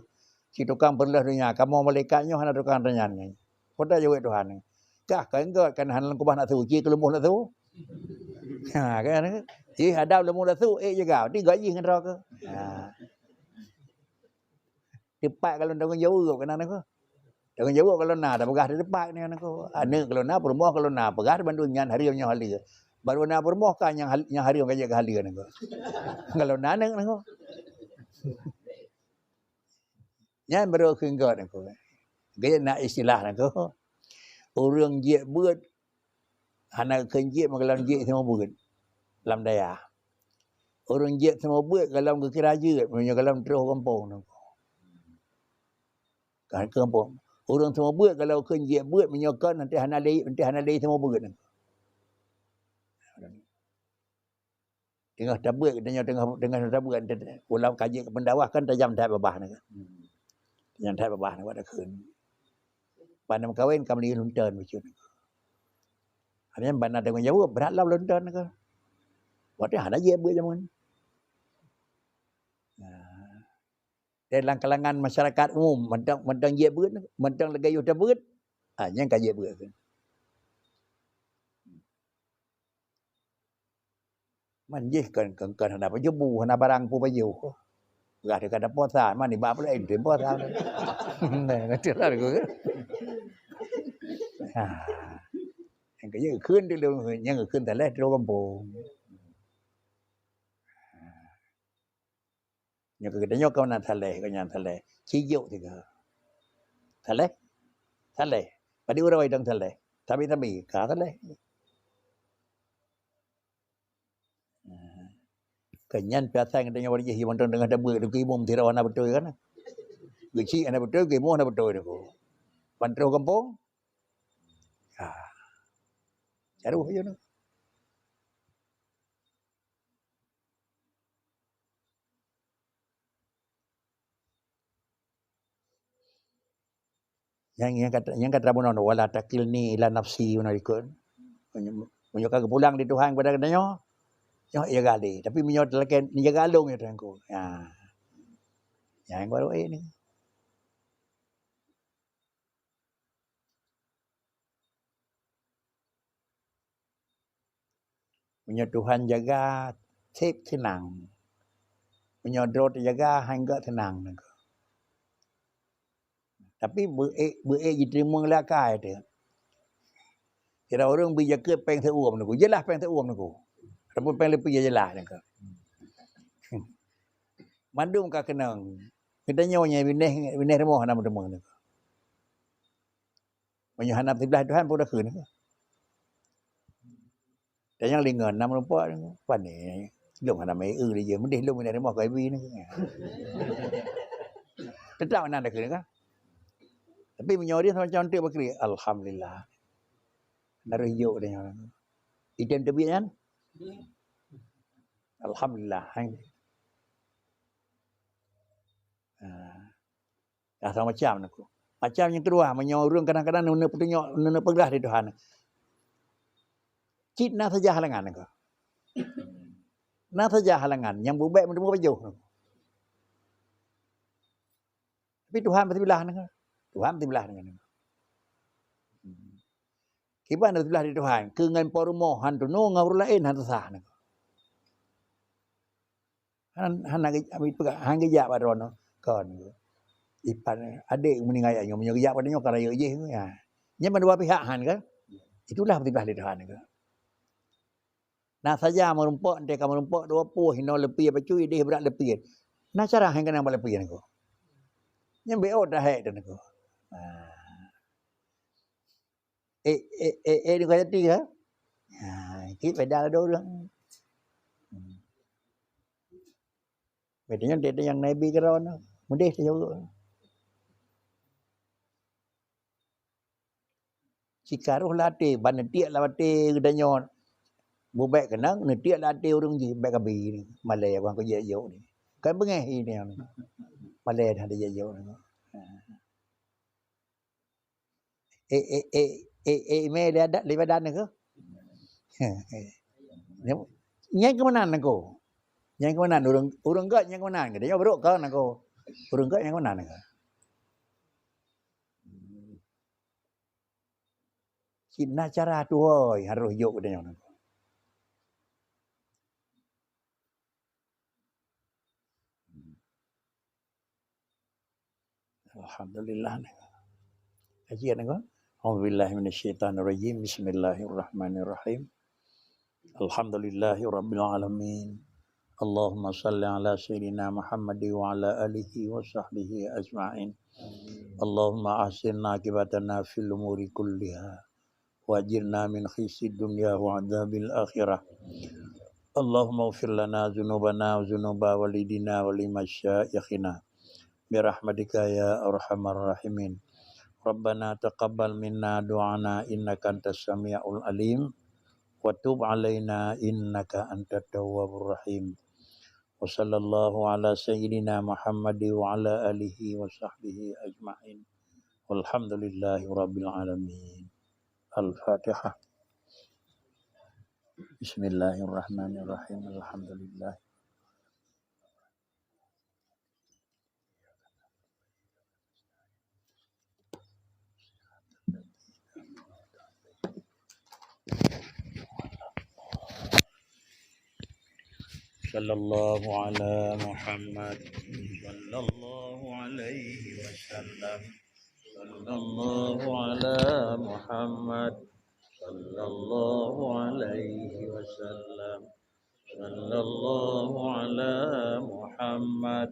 Si tukang berlah dunia, kamu malaikatnya hana tukang renyan. Pada jawab Tuhan. Kah kan God kan hanan kubah nak suci kelumuh nak tu. Kan. Si Adam lemuh nak tu juga, ni gaji dengan neraka. Tepat kalau dengan jauh kan anak ko. Dengan jauh kalau nak dah pegah di depan ni anak ko. Anak kalau nak permoh kalau nak pegah bandungan harinya halia. Baru nak permoh kan yang hari orang jaga halia anak ko. Kalau nak anak ko. Yang baru kenggot anak ko. Gaya nak istilah anak ko. Orang je buat anak kenjit magalam je semua buat. Dalam daya. Orang je semua buat kalau ke kiraja punya kalau terus kampung anak ko. Kan kampung. Orang semua buat kalau kenjik buat menyokan nanti hanali semua buat. Tengah tabut tengah tabut ulam kaji ke pendawah kan tajam dah babah ni. Tajam dah babah ni buat keun. Pandam kawin kam li lunten macam ni. Hanya bana dengan jauh berat lah lunten ke. Buat dia hana je buat zaman. Dalam kalangan masyarakat umum mentang je beut mentang legayuh dah beut yang kaje beut kan manjih kan hana pajebu hana barang pu pajew gah dekat ada puasa man ni bab lain dia puasa nah nanti lah aku yang kaje keun dia yang keun tak leh di kampung. Yang kedanya kau nak saleh, kau yang saleh. Cijuk juga. Saleh. Pada orang itu saleh. Tapi kah saleh. Kenyan biasa yang katanya orang jahil mentang dengan dabu itu kimum tira wana betul kan. Geci ana betul, kimu ana betul itu. Pantau kampung. Caruh je tu. Yang kata Rabbuna wala takilni ila nafsi unarikun. Menyokan pulang di Tuhan kepada katanya. Ya gali, tapi menyot leken ni jaga alung ya Tuhanku. Yang baru ni. Menyot Tuhan jaga sip tenang. Menyot rot jaga hingga tenang. Tapi beek diterima lakai dia. Kira orang berjaga peng seuam aku. Jelas peng seuam aku. Tapi peng lebih jelas aku. Mandum ka kenang. Katanya nya bineh remoh nama demang aku. Menyohanap sebelah Tuhan pun dah keun aku. Dan yang lingan nama lupa pan ni. Lum ana mai dia mendih lum ni mau kai bi ni. Tetap mana dah kena kan? Tapi menyori sama cantik bakri. Alhamdulillah. Naruh hijau dia orang. Item tebi kan? Alhamdulillah. Sama macam aku. Macam yang kedua, menyorong kadang-kadang nuna petunjuk, nuna pegerah di Tuhan. Cik nak saja halangan aku. Nak saja halangan. Yang berbaik menemu pajuh. Tapi Tuhan pasti belah dengan. Tuhan pasti belah dengan. Kiban pasti belah di Tuhan. Kengan porumohan tu no ngawur lain han sah nak. Han nak ambil pegang han gejak pada rono kon. Ipan adik meninggal yang menyegejak padanya kerana ye je ya. Nya dua pihak han kan. Itulah pasti belah di Tuhan kan. Nah saja merumpok mereka merumpok dua puh hino lepi apa cuy dia berat lepi. Nah cara hang kena lepi aku. Nya beo dah hai dan aku. Ni kata tiga. Kita beda ada orang. Bedanya dia yang nabi kerana mudah saja. Sikaruh latih, banetiak latih kedanyon. Bubek kenang, netiak latih orang je, baik kabi ni. Malay orang kerja jauh ni. Kan bengahi ni. Malay dah ada jauh ni. Mei ada libadan ni ke? Yang ke mana aku? Yang ke mana? Urang kat yang ke mana? Dia beruk kan aku. Urang kat yang ke mana? Cina cara tu harus yuk dia nak. Alhamdulillah. Kajian aku. Auzubillahi minasyaitonirrajim. Bismillahirrahmanirrahim. Alhamdulillahirabbil alamin. Allahumma salli ala sayyidina Muhammad wa ala alihi wa sahbihi ajma'in. Allahumma ahsinna akibatana fil umuri kulliha wajirna min khisyid dunya wa adzabil akhirah. Allahumma ighfir lana dzunubana wa dzunuba walidina wa limasyayikhina birahmatika ya arhamar rahimin. Rabbana taqabbal minna du'ana innaka antas samiul alim wa tub alaina innaka antat tawwabur rahim. Wa sallallahu ala sayyidina Muhammad wa ala alihi wa sahbihi ajma'in. Walhamdulillahi rabbil alamin. Al-Fatihah. Bismillahirrahmanirrahim. Alhamdulillah. Sallallahu ala Muhammad. Sallallahu alaihi wasallam. Sallallahu ala Muhammad. Sallallahu alaihi wasallam. Sallallahu ala Muhammad.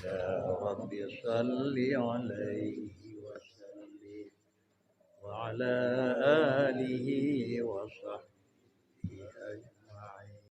Ya Rabbi salli alaihi wasallim wa ala alihi wa sahbihi.